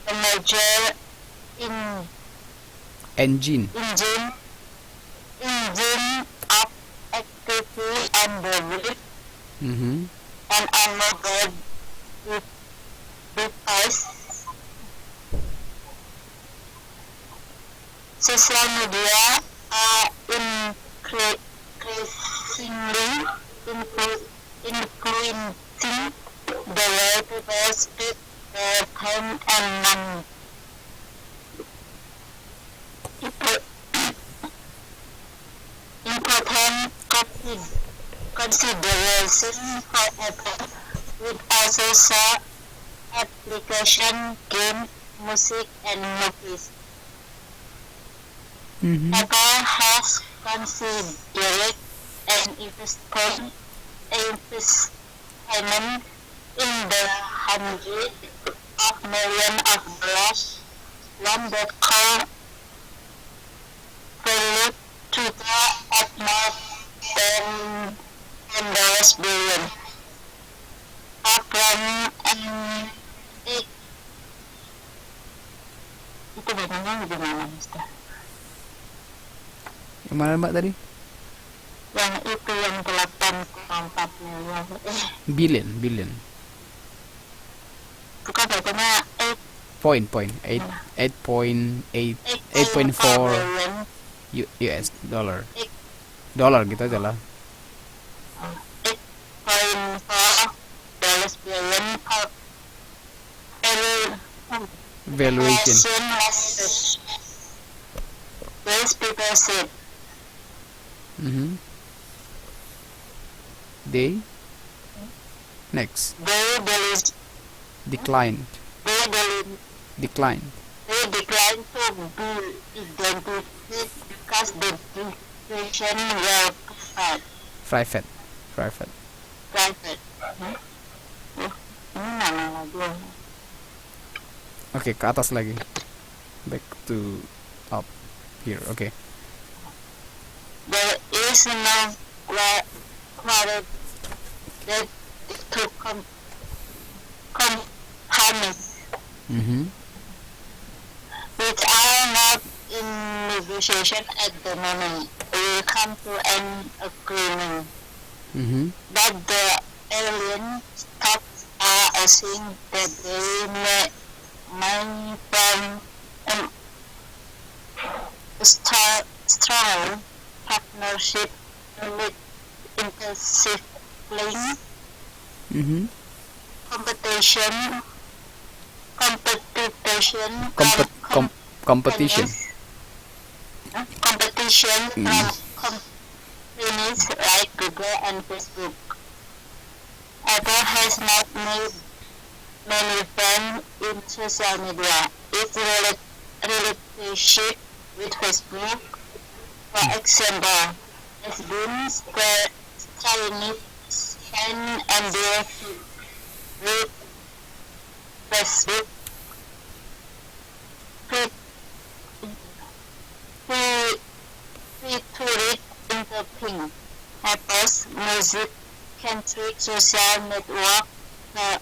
a major Engine. engine of activity on the web Mhm. and on mobile device. Social media are increasingly influencing the way people spend their time and money. Important consideration, however, would also show application, game, music, and movies. Mhm. Apple has considered an investment in the hundreds of millions of dollars, one that called valued Twitter at more than $10 billion. From itu bedanya di mana, Mister? Yang mana Mbak tadi? Yang itu yang 8,4 miliar. Billion. Bukan bedanya Point. 8.4 US dollar. Dollar gitu aja lah. 8.4 billion Valuation. Those people said. Mhm. They next declined They declined to be identified because the decision were private. private. Ini nama lagi. Oke, ke atas lagi. Back to up here. Oke. There is no quality to companies Mhm. which are not in negotiation at the moment will come to an agreement. Mhm. But the alien stocks are assumed that they my friend strong partnership with intensive playing, Mhm. competition, competition Compet com competition. competition Mm. from companies like Google and Facebook. Apple has not made many friends in social media. Its relationship with Facebook, for example, has been strained and with Facebook featured interpreting Apple's music-centric social network, the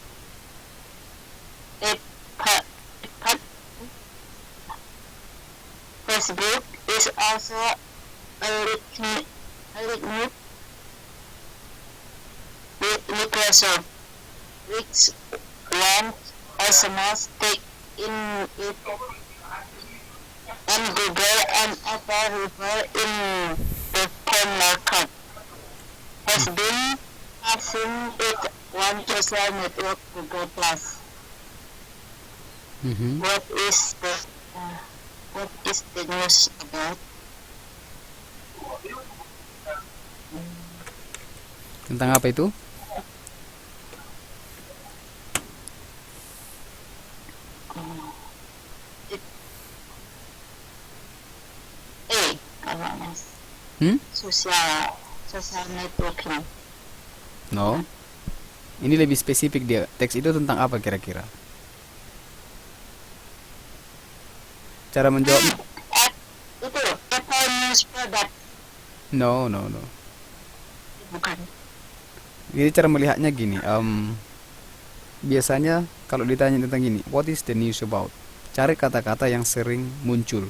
iPad. Facebook is also linked with Microsoft, which wants a small stake in it, and Google and Apple rival in the phone market has been passing its one social network, Google Plus. Mhm. What is the news about? Tentang apa itu? Kalau mas Hmm? social networking. No. Ini lebih spesifik dia. Teks itu tentang apa kira-kira? Cara menjawab? Itu Apple News Product. No. Bukan. Jadi cara melihatnya gini. Biasanya kalau ditanya tentang gini, what is the news about? Cari kata-kata yang sering muncul.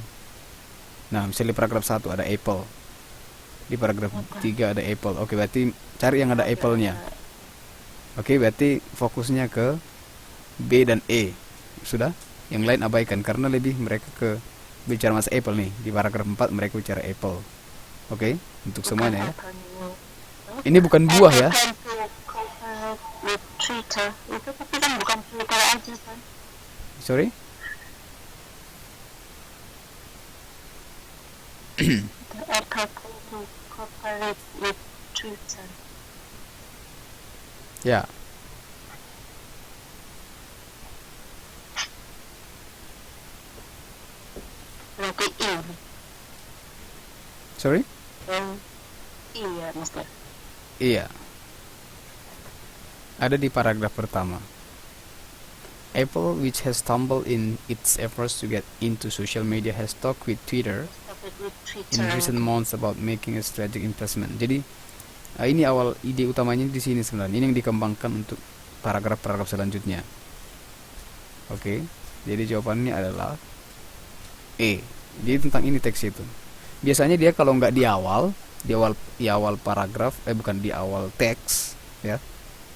Nah, misalnya di paragraf 1 ada Apple. Di paragraf 3 ada Apple. Oke, berarti cari yang ada Apple-nya. Oke, berarti fokusnya ke B dan E. Sudah? Yang lain abaikan karena lebih mereka ke bicara masa Apple nih. Di paragraf 4 mereka bicara Apple. Oke, untuk semuanya ya. Ini bukan buah ya. With Twitter itu tapi kan bukan Twitter aja kan. Sorry? The Apple to cooperate with Twitter. Ya. Berarti I. Sorry? Iya, Mister. Iya. Ada di paragraf pertama. Apple, which has stumbled in its efforts to get into social media, has talked with Twitter in recent months about making a strategic investment. Jadi ini awal ide utamanya di sini sebenarnya. Ini yang dikembangkan untuk paragraf-paragraf selanjutnya. Oke. Jadi jawabannya adalah E. Jadi tentang ini teks itu. Biasanya dia kalau nggak di awal paragraf, bukan di awal teks, ya.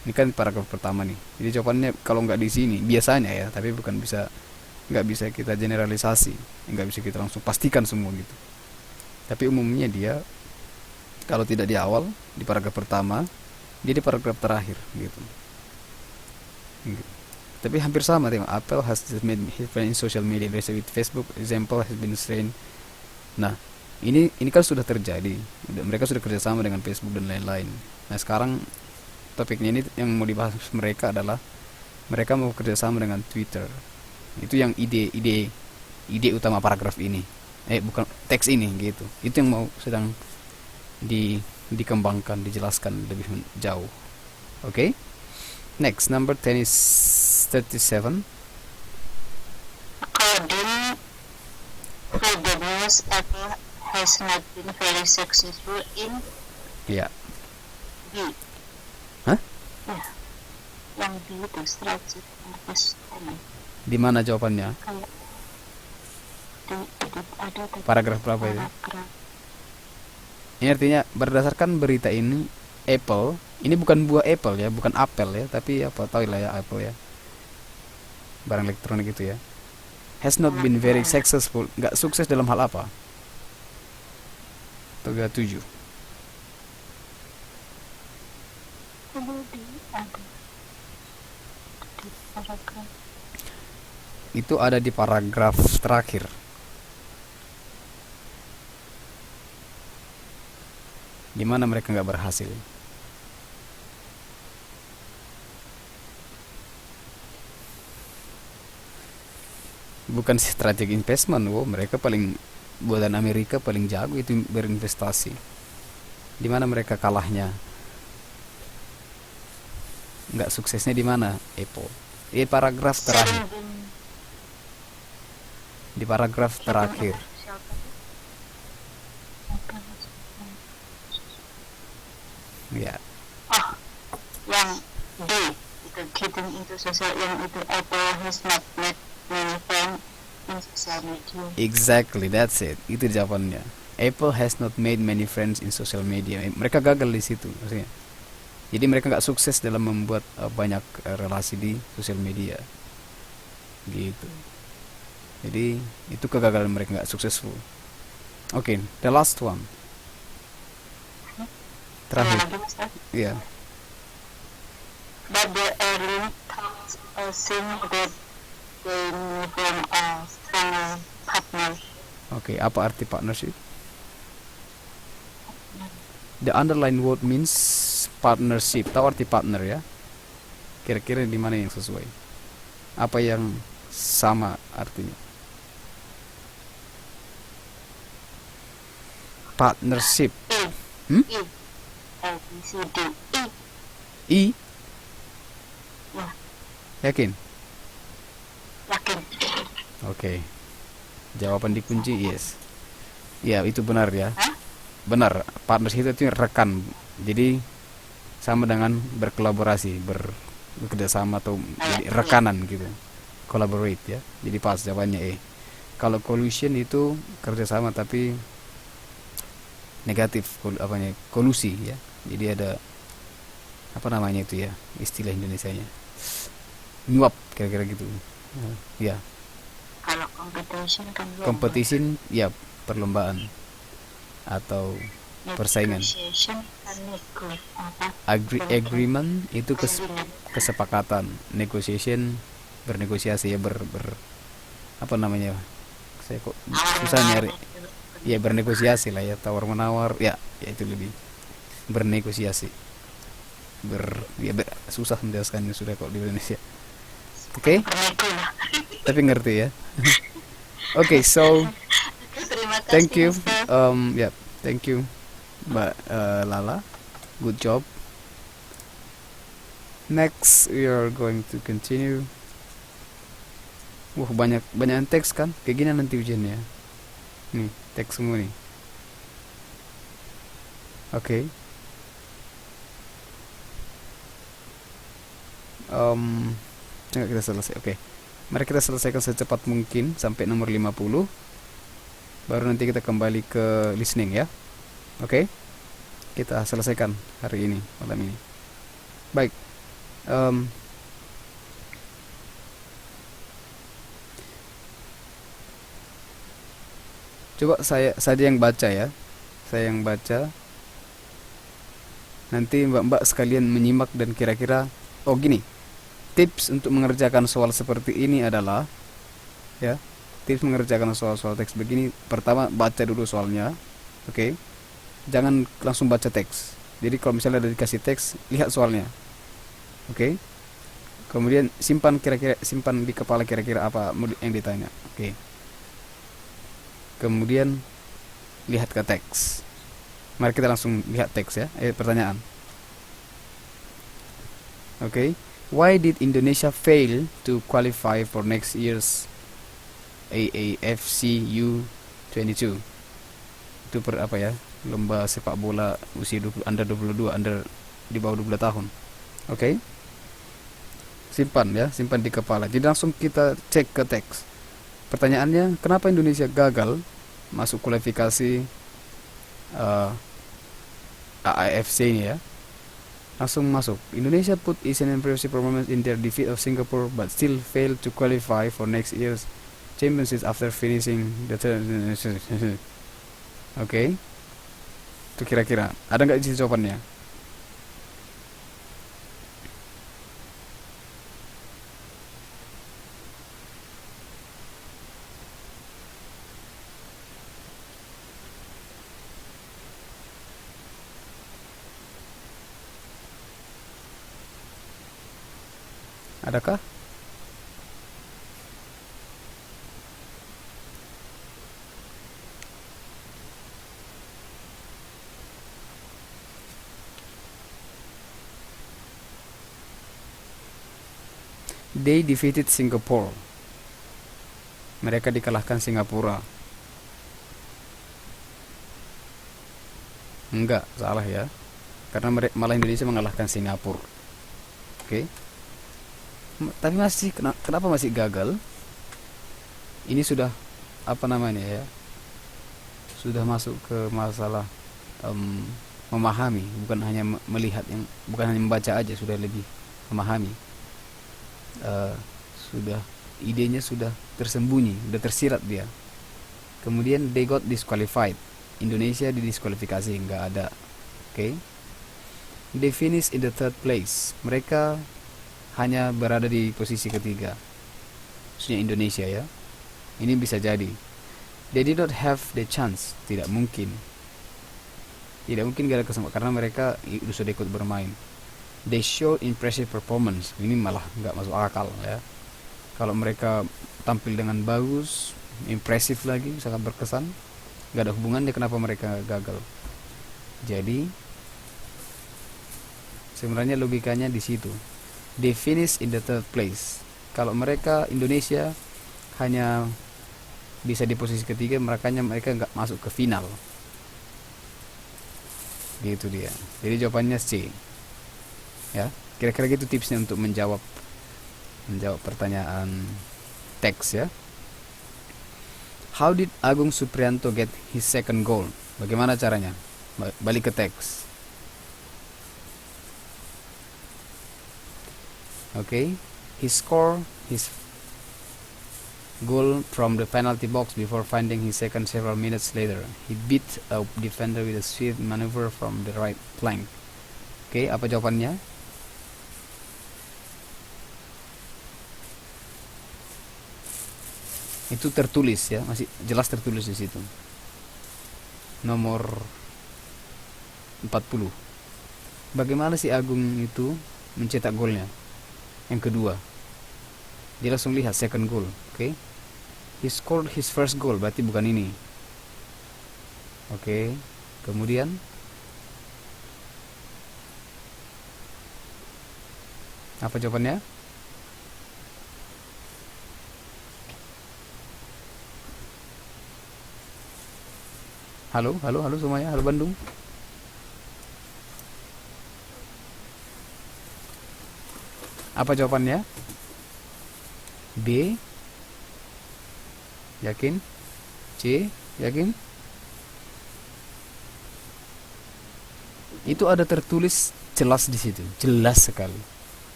Ini kan paragraf pertama nih. Jadi jawabannya kalau nggak di sini, biasanya ya, tapi nggak bisa kita generalisasi, nggak bisa kita langsung pastikan semua gitu. Tapi umumnya dia kalau tidak di awal, di paragraf pertama, dia di paragraf terakhir gitu. Tapi hampir sama, tengok. Apple has made his friend in social media, with Facebook example has been strained. Nah, ini kan sudah terjadi. Mereka sudah kerjasama dengan Facebook dan lain-lain. Nah, sekarang topiknya ini yang mau dibahas mereka adalah mereka mau kerjasama dengan Twitter. Itu yang ide utama paragraf ini. Bukan teks ini gitu. Itu yang mau sedang dikembangkan, dijelaskan lebih jauh. Oke? Next, number 10 is 37. According to the news, Apple has not been very successful in Ya. B. Hah? Ya. Yang B itu strategic investment. Di mana jawabannya? Kayak ada tadi Paragraf berapa itu? paragraf. Ini artinya berdasarkan berita ini Apple, ini bukan buah Apple ya, bukan apel ya, tapi apa tahu lah ya Apple ya. Barang elektronik itu ya. has not been very successful. Nggak sukses dalam hal apa? 37. Itu ada di paragraf terakhir. Di mana mereka nggak berhasil. Bukan strategic investment, mereka paling buatan Amerika paling jago itu berinvestasi. Di mana mereka kalahnya? Nggak suksesnya di mana? Apple. Di paragraf terakhir. Di paragraf terakhir. Ya. Oh, yang D itu getting into social, yang itu Apple has not met many friends in social media. Exactly, that's it. Itu jawabannya. Apple has not made many friends in social media. Mereka gagal di situ, maksudnya. Jadi mereka nggak sukses dalam membuat banyak relasi di sosial media. Gitu. Jadi itu kegagalan mereka, nggak successful. Oke, the last one. Terakhir. Iya. But the early thoughts seem that they from a stronger partner. Oke, apa arti partnership? The underline word means partnership. Tahu arti partner ya? Kira-kira di mana yang sesuai? Apa yang sama artinya? Partnership. Hmm? E. A, B, C, D, E. I? Ya, Yakin? yakin. Oke. Jawaban dikunci yes. Ya, itu benar ya. Hah? Benar. Partnership itu rekan. Jadi sama dengan berkolaborasi, bekerja sama atau jadi rekanan gitu. Collaborate ya. Jadi pas jawabannya E. Kalau collusion itu kerjasama tapi negatif, apanya? Kolusi ya. Jadi ada apa namanya itu ya? Istilah Indonesianya. Nyuap kira-kira gitu. Ya. Kalau competition kan Competition ya perlombaan atau persaingan. negotiation kan apa? Agreement itu kesepakatan. Negotiation bernegosiasi ya apa namanya? Saya kok susah nyari. Ya bernegosiasi lah ya, tawar menawar ya itu lebih bernegosiasi. Susah menjelaskannya sudah kok di Indonesia. Oke? Bernego lah. Tapi ngerti ya. Oke, so Terima kasih. thank you. Mister. Thank you, Mbak Lala. Good job. Next, we are going to continue. Banyak teks kan? Kayak gini nanti ujiannya. Nih, teks semua nih. Oke. Coba kita selesai. Oke. Mari kita selesaikan secepat mungkin sampai nomor 50. Baru nanti kita kembali ke listening ya. Oke. Kita selesaikan hari ini, malam ini. Baik. Coba saya yang baca ya. Saya yang baca. Nanti mbak-mbak sekalian menyimak dan kira-kira gini. Tips untuk mengerjakan soal seperti ini adalah ya. Tips mengerjakan soal-soal teks begini, pertama baca dulu soalnya. Oke. Jangan langsung baca teks. Jadi kalau misalnya ada dikasih teks, lihat soalnya. Oke. Kemudian simpan di kepala kira-kira apa yang ditanya. Oke. Kemudian lihat ke teks. Mari kita langsung lihat teks ya. Pertanyaan. Oke. Why did Indonesia fail to qualify for next year's AAFC U22? Itu apa ya? Lomba sepak bola usia under 22, under di bawah 20 tahun. Oke. Simpan ya, simpan di kepala. Jadi langsung kita cek ke teks. Pertanyaannya, kenapa Indonesia gagal masuk kualifikasi AAFC ini ya? Langsung masuk. Indonesia put its impressive performance in their defeat of Singapore but still failed to qualify for next year's championships after finishing the Oke. Itu kira-kira ada nggak di jawabannya? Adakah? They defeated Singapore. Mereka dikalahkan Singapura. Enggak, salah ya. Karena malah Indonesia mengalahkan Singapura. Oke. Tapi masih kenapa masih gagal? Ini sudah apa namanya ya? Sudah masuk ke masalah memahami, bukan hanya melihat, yang bukan hanya membaca aja, sudah lebih memahami. Sudah idenya sudah tersembunyi, sudah tersirat dia. Kemudian they got disqualified. Indonesia didiskualifikasi, nggak ada. Oke. They finished in the third place. Mereka hanya berada di posisi ketiga. Maksudnya Indonesia ya. Ini bisa jadi. They did not have the chance. Tidak mungkin. Tidak mungkin gak ada kesempatan karena mereka sudah ikut bermain. They showed impressive performance. Ini malah nggak masuk akal ya. Kalau mereka tampil dengan bagus, impresif lagi, sangat berkesan, nggak ada hubungannya kenapa mereka gagal. Jadi sebenarnya logikanya di situ. They finish in the third place. Kalau mereka Indonesia hanya bisa di posisi ketiga, mereka nggak masuk ke final. Gitu dia. Jadi jawabannya C. Ya, kira-kira gitu tipsnya untuk menjawab pertanyaan teks ya. How did Agung Suprianto get his second goal? Bagaimana caranya? Balik ke teks. Okay, he scored his goal from the penalty box before finding his second several minutes later. He beat a defender with a swift maneuver from the right flank. Okay, apa jawabannya? Itu tertulis ya, masih jelas tertulis di situ. Nomor 40. Bagaimana si Agung itu mencetak golnya? Yang kedua. Dia langsung lihat second goal, oke? He scored his first goal, berarti bukan ini. Oke. Kemudian apa jawabannya? Halo semuanya, halo Bandung. Apa jawabannya? B. Yakin? C. Yakin? Itu ada tertulis jelas di situ, jelas sekali.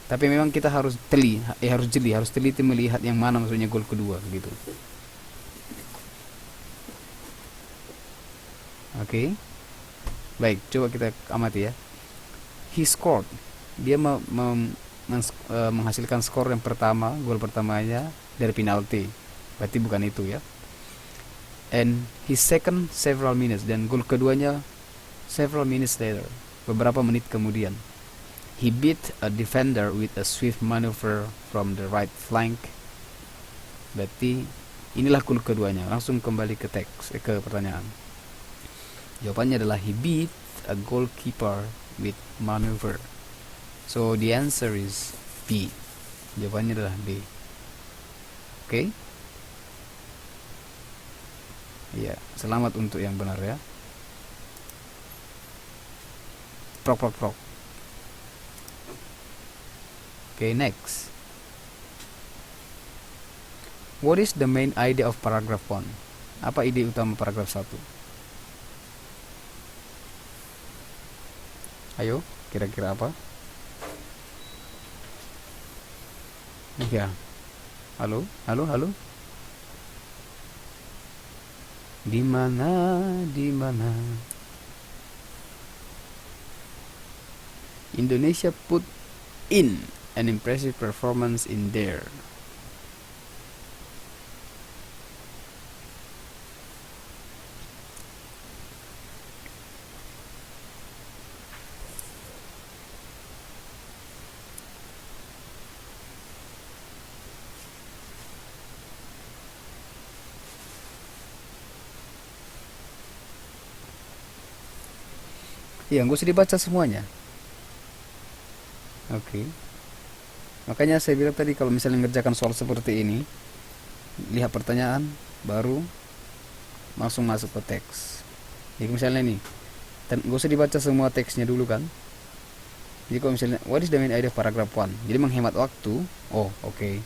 Tapi memang kita harus harus teliti melihat yang mana maksudnya gol kedua gitu. Oke. Baik, coba kita amati ya. He scored. Dia menghasilkan skor yang pertama, gol pertamanya dari penalti. Berarti bukan itu ya. And his second several minutes, dan gol keduanya several minutes later, beberapa menit kemudian. He beat a defender with a swift maneuver from the right flank. Berarti inilah gol keduanya. Langsung kembali ke teks, ke pertanyaan. Jawabannya adalah he beat a goalkeeper with maneuver. So the answer is B. Jawabannya adalah B. Oke? Iya, selamat untuk yang benar ya. Prok. Okay, next. What is the main idea of paragraph 1? Apa ide utama paragraf 1? Ayo, kira-kira apa? Iya. Halo. Di mana, di mana Indonesia put in an impressive performance in there. Iya, nggak usah dibaca semuanya. Oke. Makanya saya bilang tadi kalau misalnya ngerjakan soal seperti ini, lihat pertanyaan, baru langsung masuk ke teks. Jadi misalnya nih, nggak usah dibaca semua teksnya dulu kan. Jadi kalau misalnya, what is the main idea of paragraph 1? Jadi menghemat waktu. Oh, oke.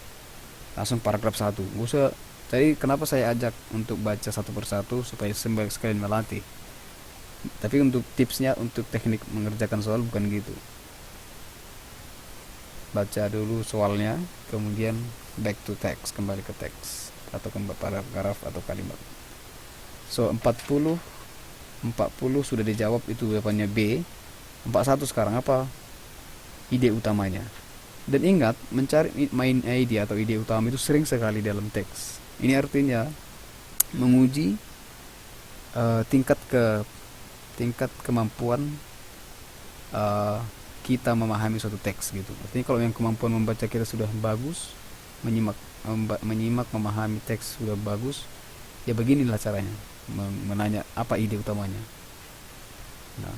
Langsung paragraf 1. Nggak usah. Jadi kenapa saya ajak untuk baca satu persatu supaya sekalian melatih. Tapi untuk tipsnya, untuk teknik mengerjakan soal bukan gitu. Baca dulu soalnya, kemudian back to text, kembali ke teks atau kembali paragraf atau kalimat. So 40 sudah dijawab, itu jawabannya B. 41 sekarang apa? Ide utamanya. Dan ingat, mencari main idea atau ide utama itu sering sekali dalam teks. Ini artinya menguji tingkat kemampuan kita memahami suatu teks gitu. Artinya kalau yang kemampuan membaca kita sudah bagus, menyimak memahami teks sudah bagus, ya beginilah caranya menanya apa ide utamanya. Nah,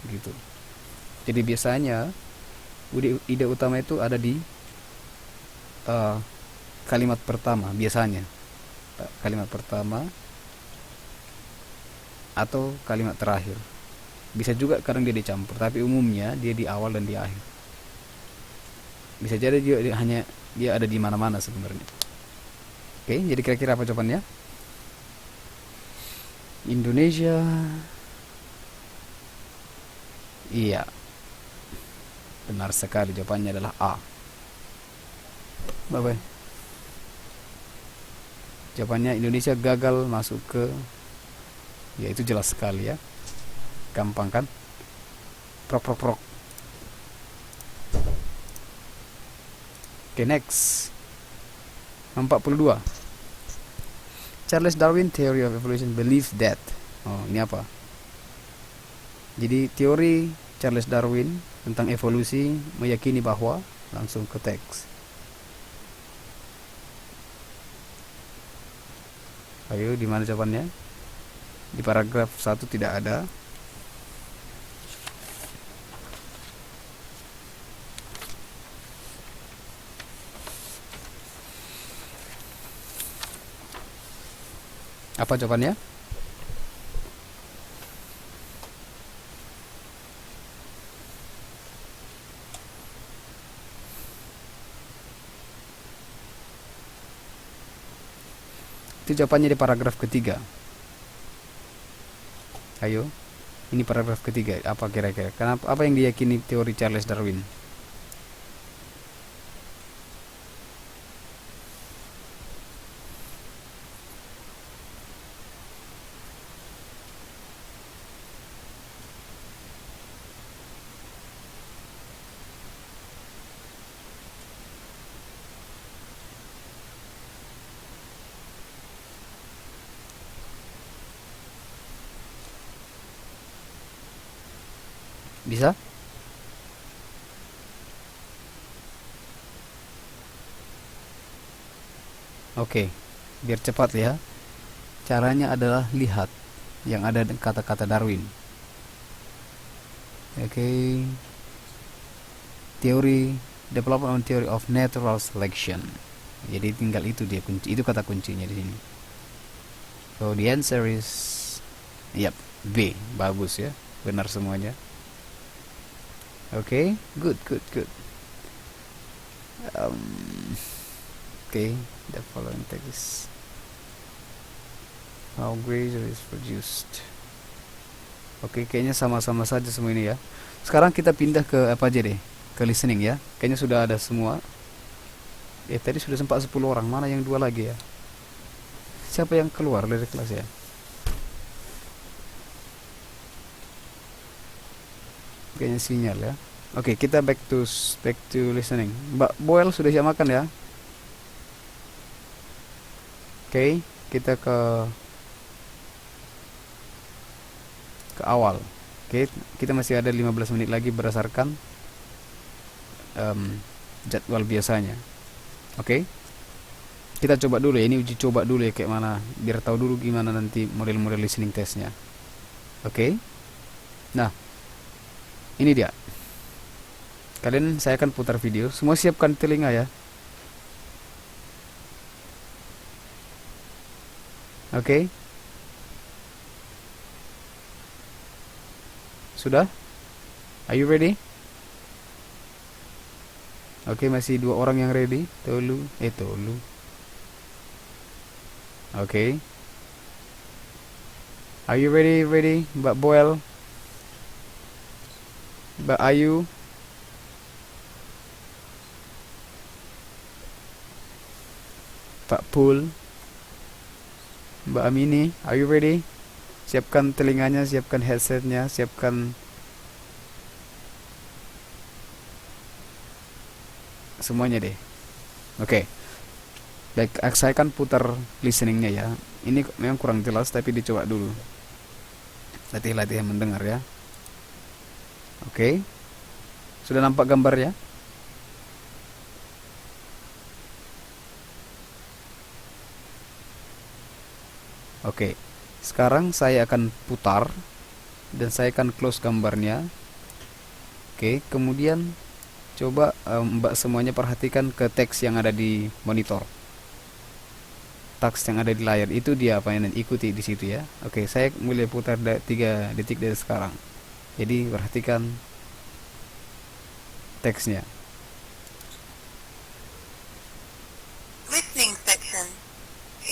gitu. Jadi biasanya ide utama itu ada di kalimat pertama, biasanya kalimat pertama atau kalimat terakhir. Bisa juga kadang dia dicampur, tapi umumnya dia di awal dan di akhir. Bisa jadi dia ada di mana-mana sebenarnya. Oke, jadi kira-kira apa jawabannya? Indonesia. Iya, benar sekali, jawabannya adalah A. Bye-bye. Jawabannya Indonesia gagal masuk ke, ya itu jelas sekali ya, gampang kan, prok. Oke, next 42. Charles Darwin theory of evolution believes that, oh ini apa, jadi teori Charles Darwin tentang evolusi meyakini bahwa, langsung ke teks. Ayo, di mana jawabannya? Di paragraf 1 tidak ada. Apa jawabannya? Itu jawabannya di paragraf ketiga. Ayo, ini paragraf ketiga. Apa kira-kira? Kenapa? Apa yang diyakini teori Charles Darwin? Bisa? Oke, biar cepat ya. Caranya adalah lihat yang ada kata-kata Darwin. Oke. Teori development theory of natural selection. Jadi tinggal itu dia kunci, itu kata kuncinya di sini. So the answer is, yep, B. Bagus ya, benar semuanya. Oke, good. Okay, the following text is how grace is produced. Oke, kayaknya sama-sama saja semua ini ya. Sekarang kita pindah ke apa aja deh? Ke listening ya. Kayaknya sudah ada semua. Tadi sudah sempat 10 orang. Mana yang 2 lagi ya? Siapa yang keluar dari kelas ya? kayaknya sinyal ya. Oke, kita back to listening. Mbak Boel sudah siap makan ya? Oke, kita ke awal. Oke, kita masih ada 15 menit lagi berdasarkan jadwal biasanya. Oke, kita coba dulu ya, ini uji coba dulu ya kayak mana, biar tahu dulu gimana nanti model-model listening testnya. Oke, nah ini dia. Kalian, saya akan putar video. Semua siapkan telinga ya. Oke, sudah? Are you ready? Oke, masih 2 orang yang ready. Tolu. Oke. Are you ready? Mbak Boel, Mbak Ayu, Pak Pul, Mbak Amini, are you ready? Siapkan telinganya, siapkan headsetnya, siapkan semuanya deh. Oke. Baik, saya akan putar listeningnya ya. Ini memang kurang jelas tapi dicoba dulu. Latih-latih mendengar ya. Oke. Sudah nampak gambar ya? Oke. Sekarang saya akan putar dan saya akan close gambarnya. Oke, kemudian coba Mbak semuanya perhatikan ke teks yang ada di monitor. Teks yang ada di layar itu dia apa yang ikuti di situ ya. Oke, saya mulai putar 3 detik dari sekarang. Jadi perhatikan teksnya. Listening section.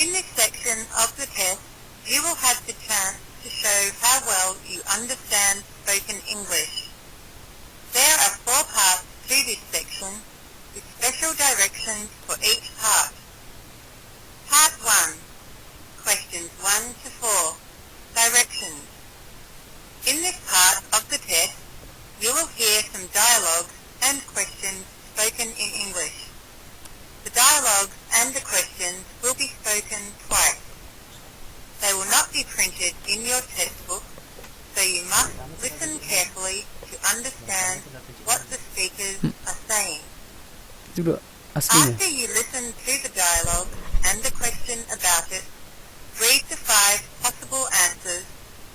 In this section of the test, you will have the chance to show how well you understand spoken English. There are 4 parts to this section, with special directions for each part. Part 1. Questions 1 to 4. Directions. In this part of the test, you will hear some dialogues and questions spoken in English. The dialogues and the questions will be spoken twice. They will not be printed in your textbook, so you must listen carefully to understand what the speakers are saying. Itu aslinya. After you listen to the dialogue and the question about it, read the 5 possible answers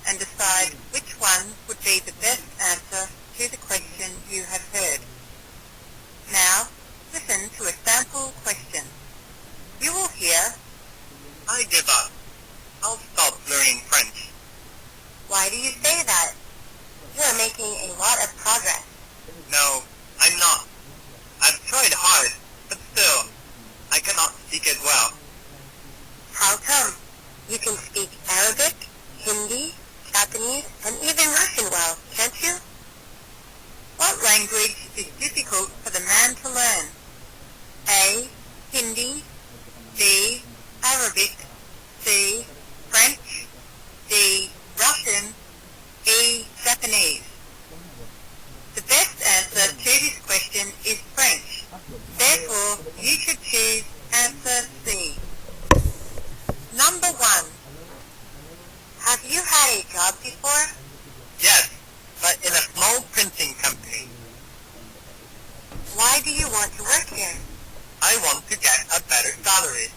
and decide which one would be the best answer to the question you have heard. Now, listen to a sample question. You will hear, I give up. I'll stop learning French. "Why do you say that? You are making a lot of progress." No, I'm not. I've tried hard, but still, I cannot speak it well. "How come? You can speak Arabic, Hindi, Japanese, and even Russian well, can't you?" What language is difficult for the man to learn? A. Hindi, B. Arabic, C. French, D. Russian, E. Japanese. The best answer to this question is French. Therefore, you should choose answer C. Number 1. Have you had a job before? Yes, but in a small printing company. Why do you want to work here? I want to get a better salary.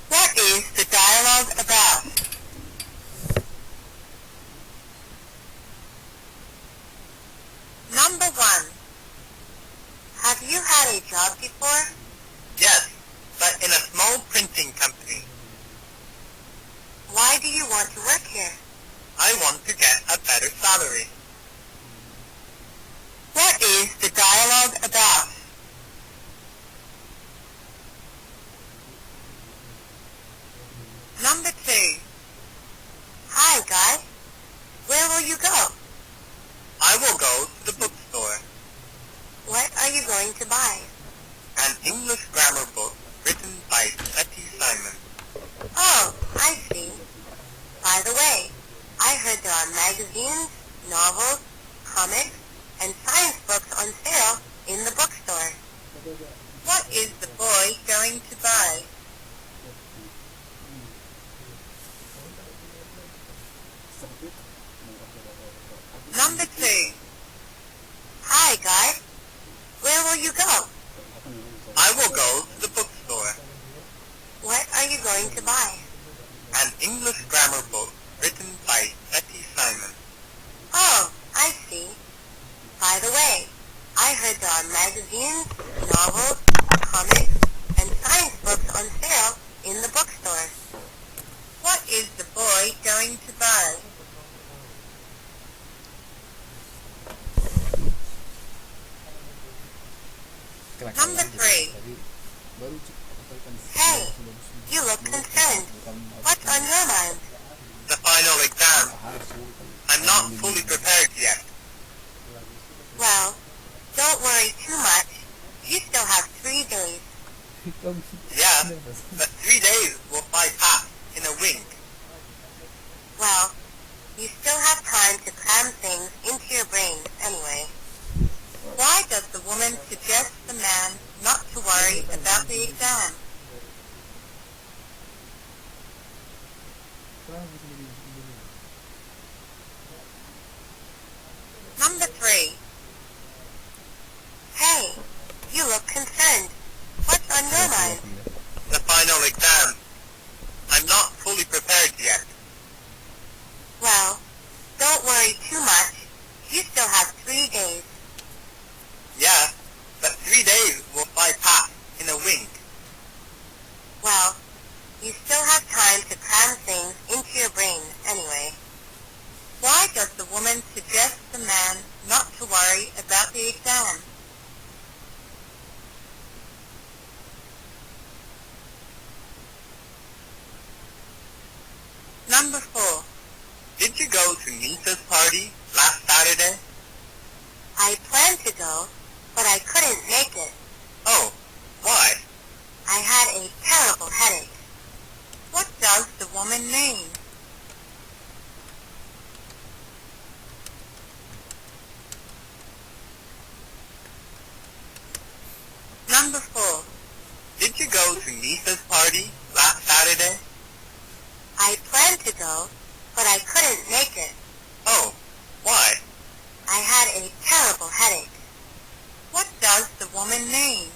What is the dialogue about? Number 1. Have you had a job before? Yes, but in a small printing company. Why do you want to work here? I want to get a better salary. What is the dialogue about? Number 2. Hi, guy. Where will you go? I will go to the bookstore. What are you going to buy? An English grammar book written by Betty Simon. Oh, I see. By the way, I heard there are magazines, novels, comics and science books on sale in the bookstore. What is the boy going to buy? Number 2. Hi, guys. Where will you go? I will go to the bookstore. What are you going to buy? An English grammar book written by Betty Simon. Oh, I see. By the way, I heard there are magazines, novels, comics, and science books on sale in the bookstore. What is the boy going to buy? Number 3. Hey, you look concerned. What's on your mind? The final exam. I'm not fully prepared yet. Well, don't worry too much. You still have 3 days. Yeah, but 3 days will fly past in a wink. Well, you still have time to cram things into your brain anyway. Why does the woman suggest the man not to worry about the exam? Number 3. Hey, you look concerned. What's on your mind? The final exam. I'm not fully prepared yet. Well, don't worry too much. You still have 3 days. Yeah, but 3 days will fly past in a wink. Well, you still have time to cram things into your brain anyway. Why does the woman suggest the man not to worry about the exam? Number 4. Did you go to Nisa's party last Saturday? I planned to go, but I couldn't make it. Oh, why? I had a terrible headache. What does the woman mean? Number 4. Did you go to Nisa's party last Saturday? I planned to go, but I couldn't make it. Oh, why? I had a terrible headache. What does the woman mean?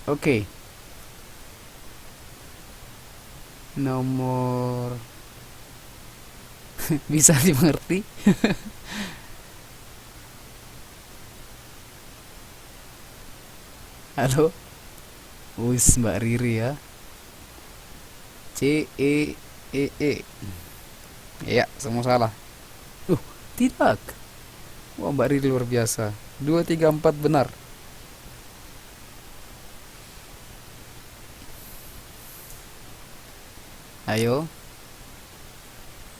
Oke. Nomor bisa dimengerti? Halo. Wis Mbak Riri ya. C-E-E-E. Ya, semua salah. Tidak. Wah, Mbak Riri luar biasa. 2, 3, 4 benar. Ayo.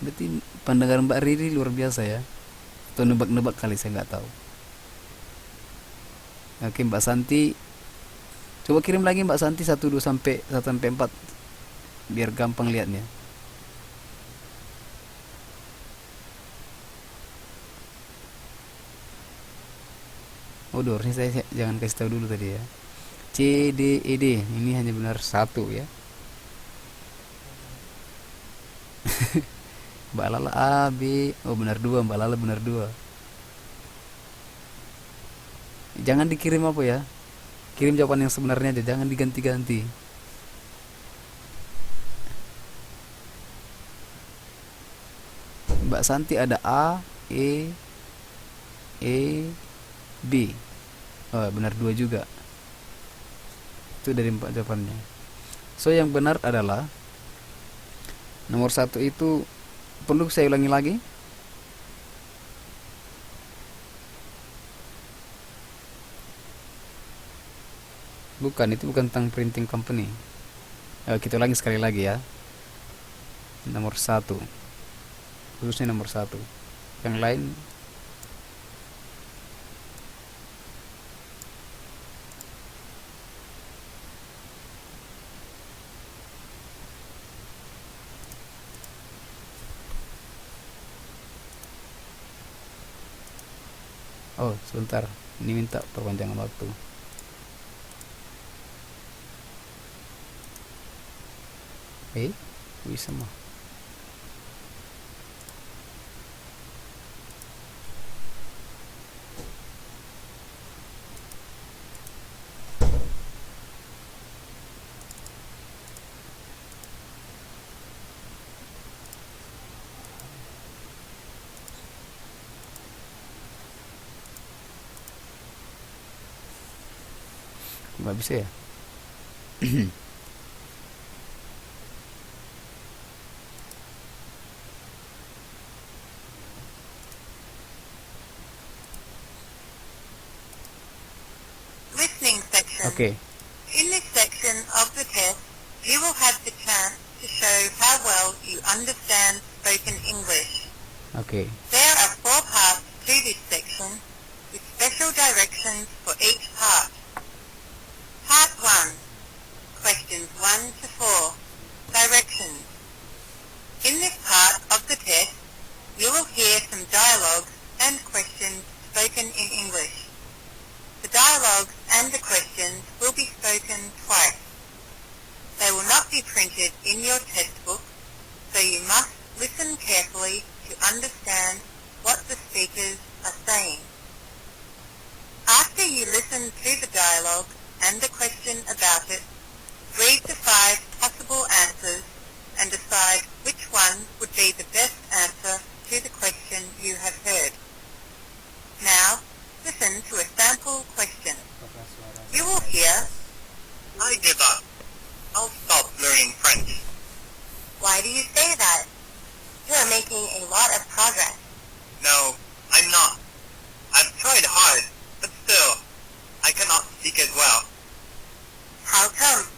Berarti pendengar Mbak Riri luar biasa ya. Atau nebak-nebak kali, saya nggak tahu. Oke, Mbak Santi. Coba kirim lagi Mbak Santi 1 2 sampai 1 sampai 4 biar gampang lihatnya. Oh, ini saya jangan kasih tahu dulu tadi ya. C D E D ini hanya benar 1 ya. Mbak Lala A B, oh benar 2, Mbak Lala benar 2. Jangan dikirim apa ya, kirim jawaban yang sebenarnya aja, jangan diganti-ganti. Mbak Santi ada A E B, oh benar 2 juga. Itu dari 4 jawabannya. So yang benar adalah nomor 1 itu. Perlu saya ulangi lagi? Bukan, itu bukan tentang printing company. Kita ulangi sekali lagi ya. Nomor 1, khususnya nomor 1. Yang lain Oh, sebentar. Ini minta perpanjangan waktu. Bisa mah. Nggak bisa ya? Listening section. Oke. In this section of the test, you will have the chance to show how well you understand spoken English. Oke. There are 4 parts to this section, with special directions for each part. Part 1. Questions 1 to 4. Directions. In this part of the test, you will hear some dialogues and questions spoken in English. The dialogues and the questions will be spoken twice. They will not be printed in your test book, so you must listen carefully to understand what the speakers are saying. After you listen to the dialogue and the question about it, read the 5 possible answers and decide which one would be the best answer to the question you have heard. Now, listen to a sample question. You will hear, I give up. I'll stop learning French. "Why do you say that? You are making a lot of progress." No, I'm not. I've tried hard, but still, I cannot speak it well. "How come?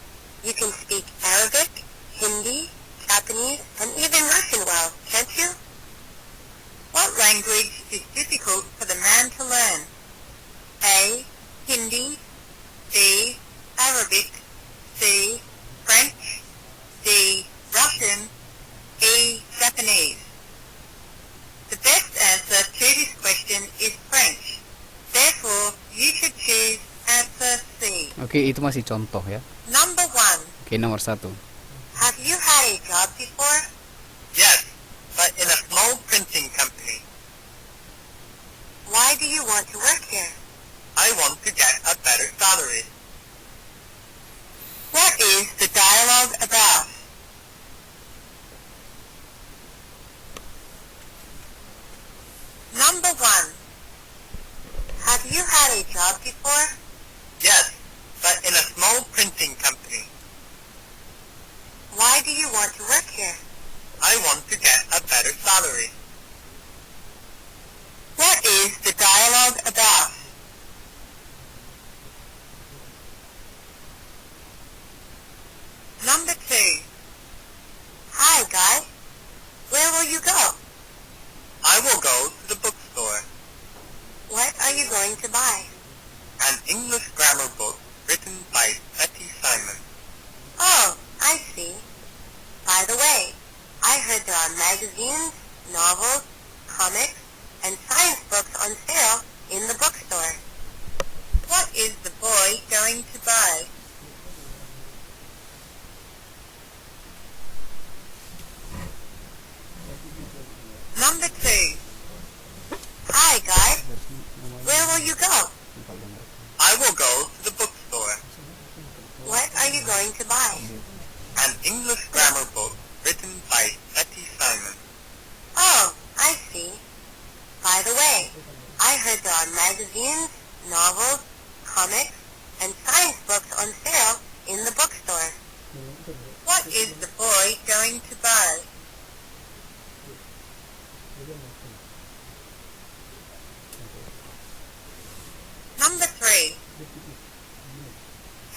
You can speak Arabic, Hindi, Japanese, and even Russian well, can't you?" What language is difficult for the man to learn? A. Hindi, B. Arabic, C. French, D. Russian, E. Japanese. The best answer to this question is French. Therefore, you should choose answer C. Oke, itu masih contoh ya. Number 1. Oke, nomor 1. Have you had a job before? Yes, but in a small printing company. Why do you want to work here? I want to get a better salary. What is the dialogue about? Number 1. Have you had a job before? Yes, but in a small printing company. Why do you want to work here? I want to get a better salary. What is the dialogue about? Number 2. Hi, guy. Where will you go? I will go to the bookstore. What are you going to buy? An English grammar book written by Betty Simon. Oh, I see. By the way, I heard there are magazines, novels, comics, and science books on sale in the bookstore. What is the boy going to buy? Number 2. Hi, guy. Where will you go? I will go to the bookstore. What are you going to buy? An English grammar book written by Betty Simon. Oh, I see. By the way, I heard there are magazines, novels, comics, and science books on sale in the bookstore. What is the boy going to buy? Number 3.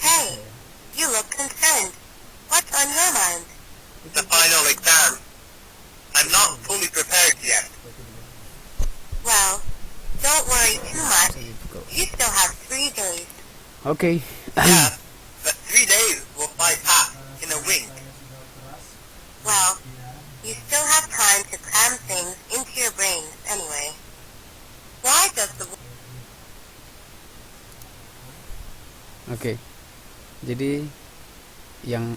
Hey, you look concerned. What's on your mind? The final exam. I'm not fully prepared yet. Well, don't worry too much. You still have 3 days. Oke. Yeah, but 3 days will fly past in a wink. Well, you still have time to cram things into your brains anyway. Why does the Oke. Jadi yang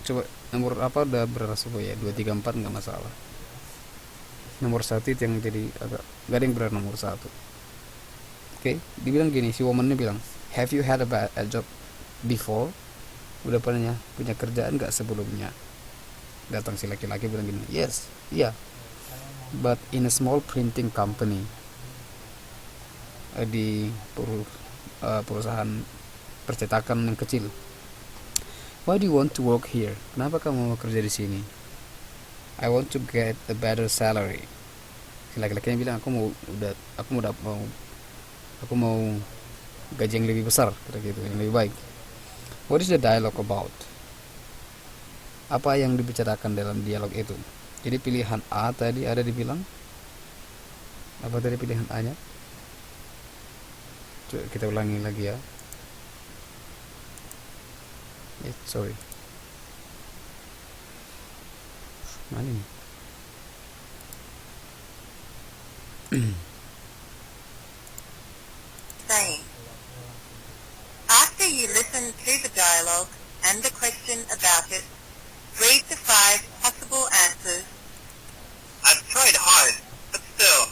coba nomor apa udah berapa ya? 2 3 4 nggak masalah. Nomor 1 itu yang jadi agak gak ada yang benar nomor 1. Oke, dibilang gini, si womannya bilang, "Have you had a job before?" Udah pernah punya kerjaan gak sebelumnya? Datang si laki-laki bilang gini, "Yes, iya. But in a small printing company." Di perusahaan percetakan yang kecil. "Why do you want to work here?" Kenapa kamu mau kerja di sini? "I want to get a better salary." Si laki-lakinya bilang, aku mau gaji yang lebih besar, kira gitu, yang lebih baik. What is the dialogue about? Apa yang dibicarakan dalam dialog itu? Jadi pilihan A tadi ada dibilang, apa tadi pilihan A-nya? Coba kita ulangi lagi ya. Sorry. Mana ini? Saying. After you listen to the dialogue and the question about it, read the 5 possible answers. I've tried hard, but still,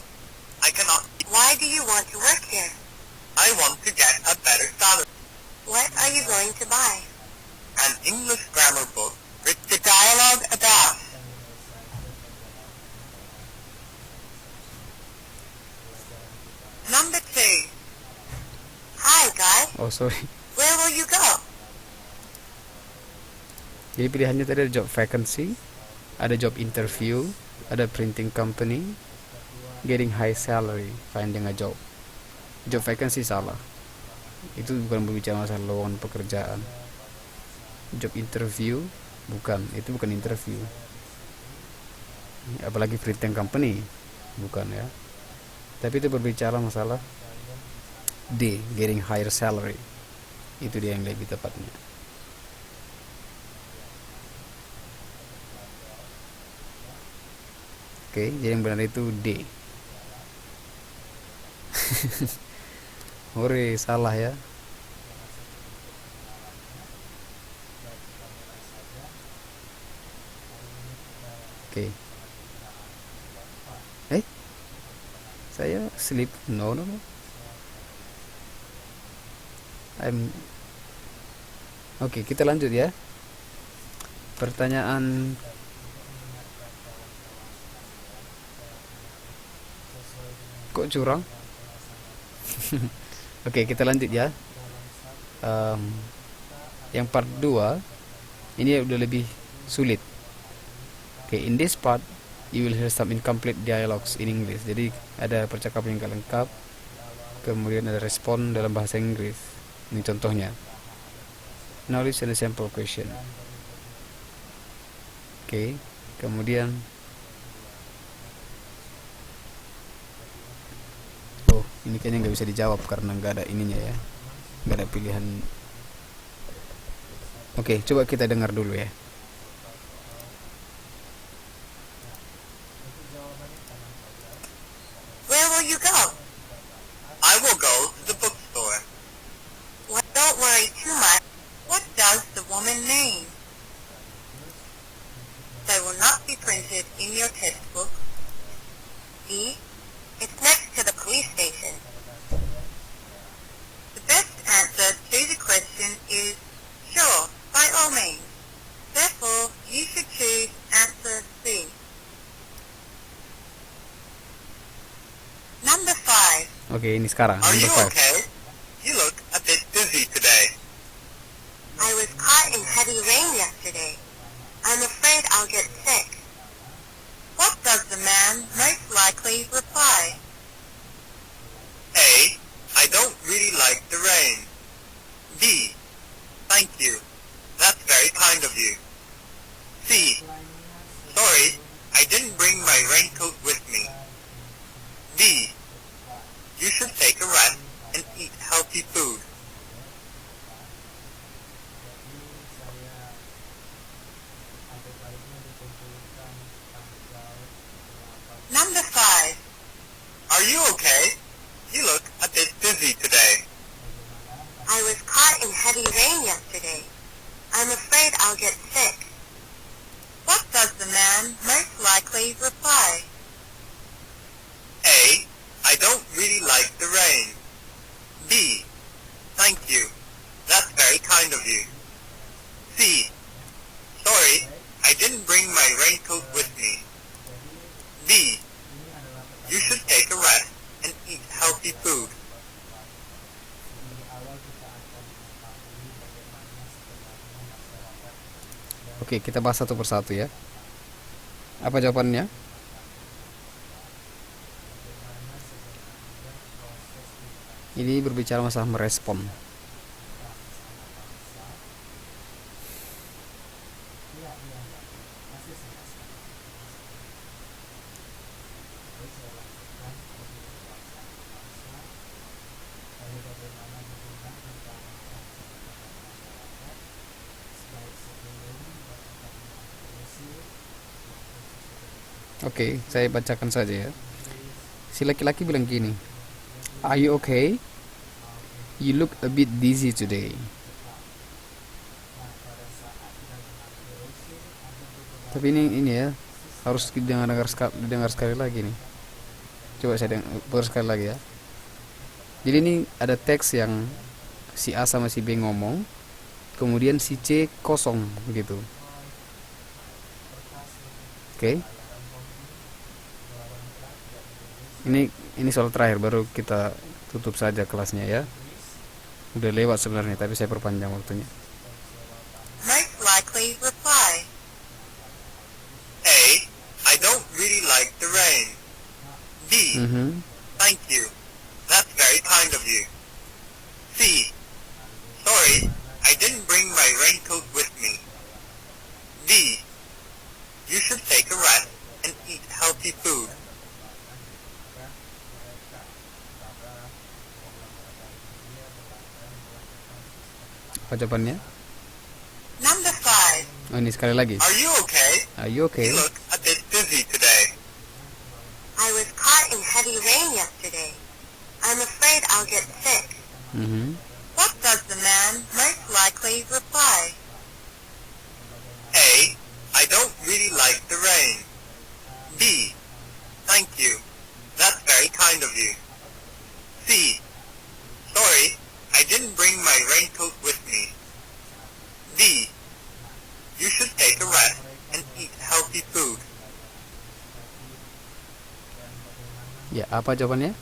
I cannot. Why do you want to work here? I want to get a better salary. What are you going to buy? An English grammar book. The dialogue about. Number 2. Hi, guys. Oh, sorry. Where will you go? Jadi pilihannya tadi ada job vacancy, ada job interview, ada printing company, getting high salary, finding a job. Job vacancy salah. Itu bukan berbicara masalah lowongan pekerjaan. Job interview bukan, itu bukan interview. Apalagi printing company, bukan ya. Tapi itu berbicara masalah D, getting higher salary. Itu dia yang lebih tepatnya. Oke, jadi yang benar itu D. Hore, salah ya. Oke. Saya sleep. No. Oke, kita lanjut ya. Pertanyaan kok curang? Oke, kita lanjut ya. Yang part 2 ini udah lebih sulit. Oke, in this part you will hear some incomplete dialogues in English. Jadi ada percakapan yang gak lengkap, kemudian ada respon dalam bahasa Inggris. Ini contohnya. Now listen a sample question. Oke, kemudian ini kayaknya nggak bisa dijawab karena nggak ada ininya ya, nggak ada pilihan. Oke, coba kita dengar dulu ya. Where will you go? I will go to the bookstore. Well, don't worry too much. What does the woman mean? They will not be printed in your textbook. D. It's next to the police station. The best answer to the question is sure, by all means. Therefore, you should choose answer C. Number 5. Oke, ini sekarang Are you number 5. okay? You look a bit dizzy today. I was caught in heavy rain yesterday. I'm afraid I'll get sick. What does the man most likely reply? A. I don't really like the rain. B. Thank you. That's very kind of you. C. Sorry, I didn't bring my raincoat with me. D. You should take a rest and eat healthy food. Number 5. Are you okay? You look a bit dizzy today. I was caught caught in heavy rain yesterday. I'm afraid I'll get sick. What does the man most likely reply? A. I don't really like the rain. B. Thank you. That's very kind of you. C. Sorry, I didn't bring my raincoat with me. D. You should take a rest and eat healthy food. Oke, kita bahas satu persatu ya. Apa jawabannya? Ini berbicara masalah merespon. Oke, saya bacakan saja ya. Si laki-laki bilang gini, "Are you okay? You look a bit dizzy today." Tapi ini ya harus didengar sekali lagi nih. Coba saya dengar sekali lagi ya. Jadi ini ada teks yang si A sama si B ngomong, kemudian si C kosong begitu. Oke. Ini soal terakhir, baru kita tutup saja kelasnya ya. Udah lewat sebenarnya, tapi saya perpanjang waktunya. Most likely reply. A. I don't really like the rain. B. Thank you. That's very kind of you. C. Sorry, I didn't bring my raincoat with me. D. You should take a rest and eat healthy food. Apa jawabannya? Number 5. Oh, ini sekali lagi. Are you okay? Are you okay? You look a bit busy today. I was caught in heavy rain yesterday. I'm afraid I'll get sick. What does the man most likely reply? A. I don't really like the rain. B. Thank you. That's very kind of you. C. Sorry, I didn't bring my raincoat with me. D. You should take a rest and eat healthy food. Ya, apa jawabannya?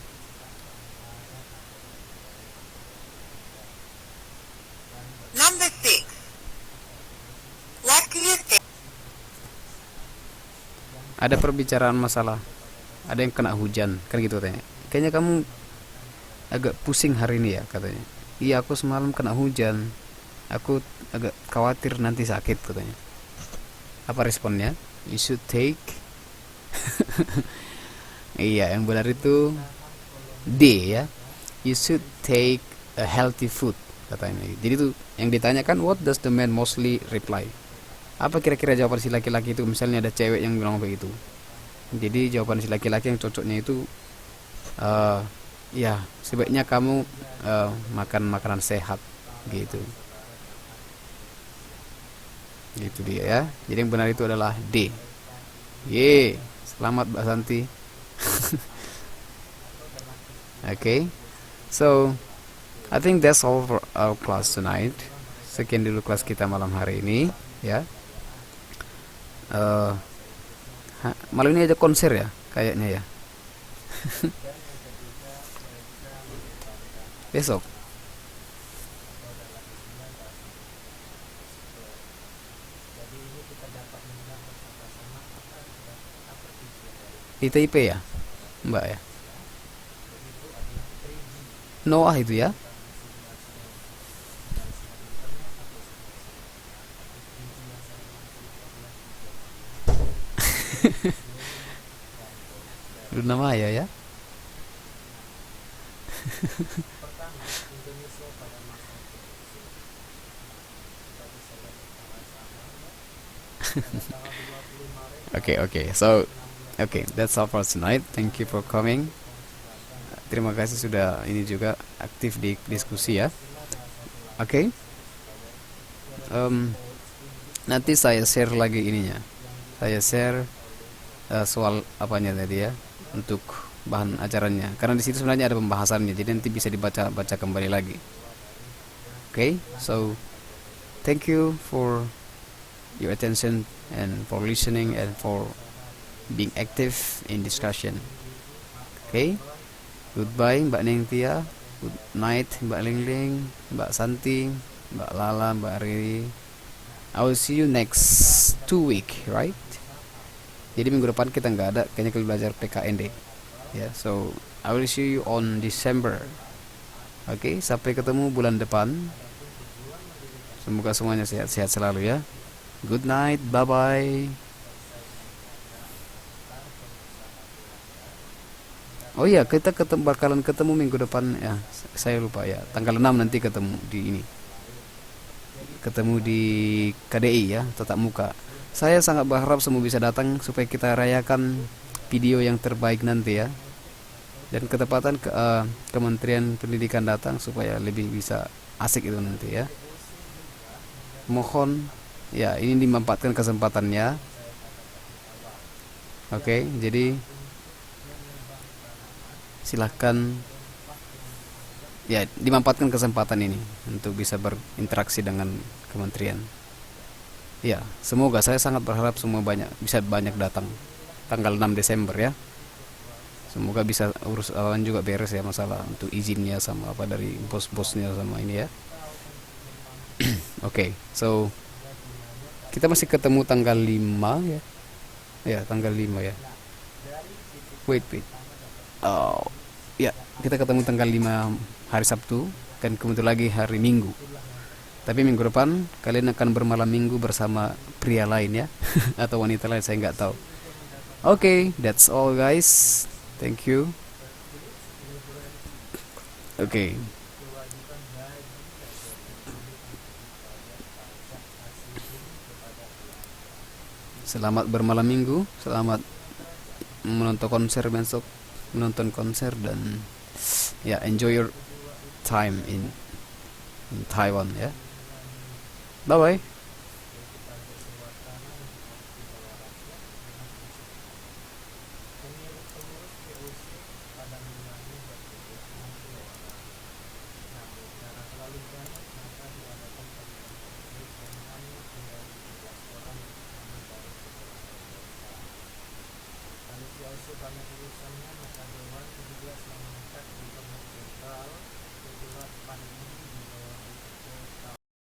Number 6. What do you think? Ada perbicaraan masalah, ada yang kena hujan, kan gitu katanya. Kayaknya kamu agak pusing hari ini ya, katanya. Iya, aku semalam kena hujan, aku agak khawatir nanti sakit, katanya. Apa responnya? You should take iya, yang benar itu D ya. You should take a healthy food, katanya. Jadi itu yang ditanyakan, what does the man mostly reply? Apa kira-kira jawaban si laki-laki itu? Misalnya ada cewek yang bilang begitu, jadi jawaban si laki-laki yang cocoknya itu ya, sebaiknya kamu makan makanan sehat, gitu dia ya. Jadi yang benar itu adalah D. Ye, selamat Mbak Santi. Okay, so I think that's all for our class tonight. Sekian dulu kelas kita malam hari ini ya. Malam ini ada konser ya kayaknya ya. Besok di TIP ya Mbak ya. Noah itu ya. Luna Maya ya. Okay. So, that's all for tonight. Thank you for coming. Terima kasih sudah ini juga aktif di diskusi ya. Oke. Nanti saya share lagi ininya. Saya share soal apanya tadi ya, untuk bahan acaranya. Karena di situ sebenarnya ada pembahasannya, jadi nanti bisa dibaca kembali lagi. Okay, so thank you for your attention and for listening and for being active in discussion. Okay, goodbye Mbak Nengtia, good night Mbak Lingling, Mbak Santi, Mbak Lala, Mbak Riri. I will see you next 2 week, right? Jadi minggu depan kita nggak ada, kayaknya kita belajar PKND. Ya, so I will see you on December. Oke, sampai ketemu bulan depan. Semoga semuanya sehat-sehat selalu ya. Good night, bye-bye. Oh iya, kita bakalan ketemu minggu depan ya. Saya lupa ya. Tanggal 6 nanti ketemu di ini. Ketemu di KDI ya, tatap muka. Saya sangat berharap semua bisa datang supaya kita rayakan video yang terbaik nanti ya. Dan ketepatan Kementerian Pendidikan datang supaya lebih bisa asik itu nanti ya. Mohon ya, ini dimanfaatkan kesempatannya. Oke, jadi silahkan ya, dimanfaatkan kesempatan ini untuk bisa berinteraksi dengan kementerian. Ya, semoga, saya sangat berharap semua bisa banyak datang tanggal 6 Desember ya. Semoga bisa urus juga beres ya, masalah untuk izinnya sama apa dari bos-bosnya sama ini ya. Oke, so kita masih ketemu tanggal 5 ya. Ya, tanggal 5 ya. Wait. Oh, ya, kita ketemu tanggal 5 hari Sabtu, dan kemudian lagi hari Minggu. Tapi minggu depan kalian akan bermalam minggu bersama pria lain ya, atau wanita lain, saya nggak tahu. Oke, that's all guys. Thank you. Oke. Selamat bermalam minggu, selamat menonton konser besok, dan ya, enjoy your time in Taiwan ya. Bye bye. Banyak urusannya, maka Dewan juga selalu mengikat di Komnas Jenderal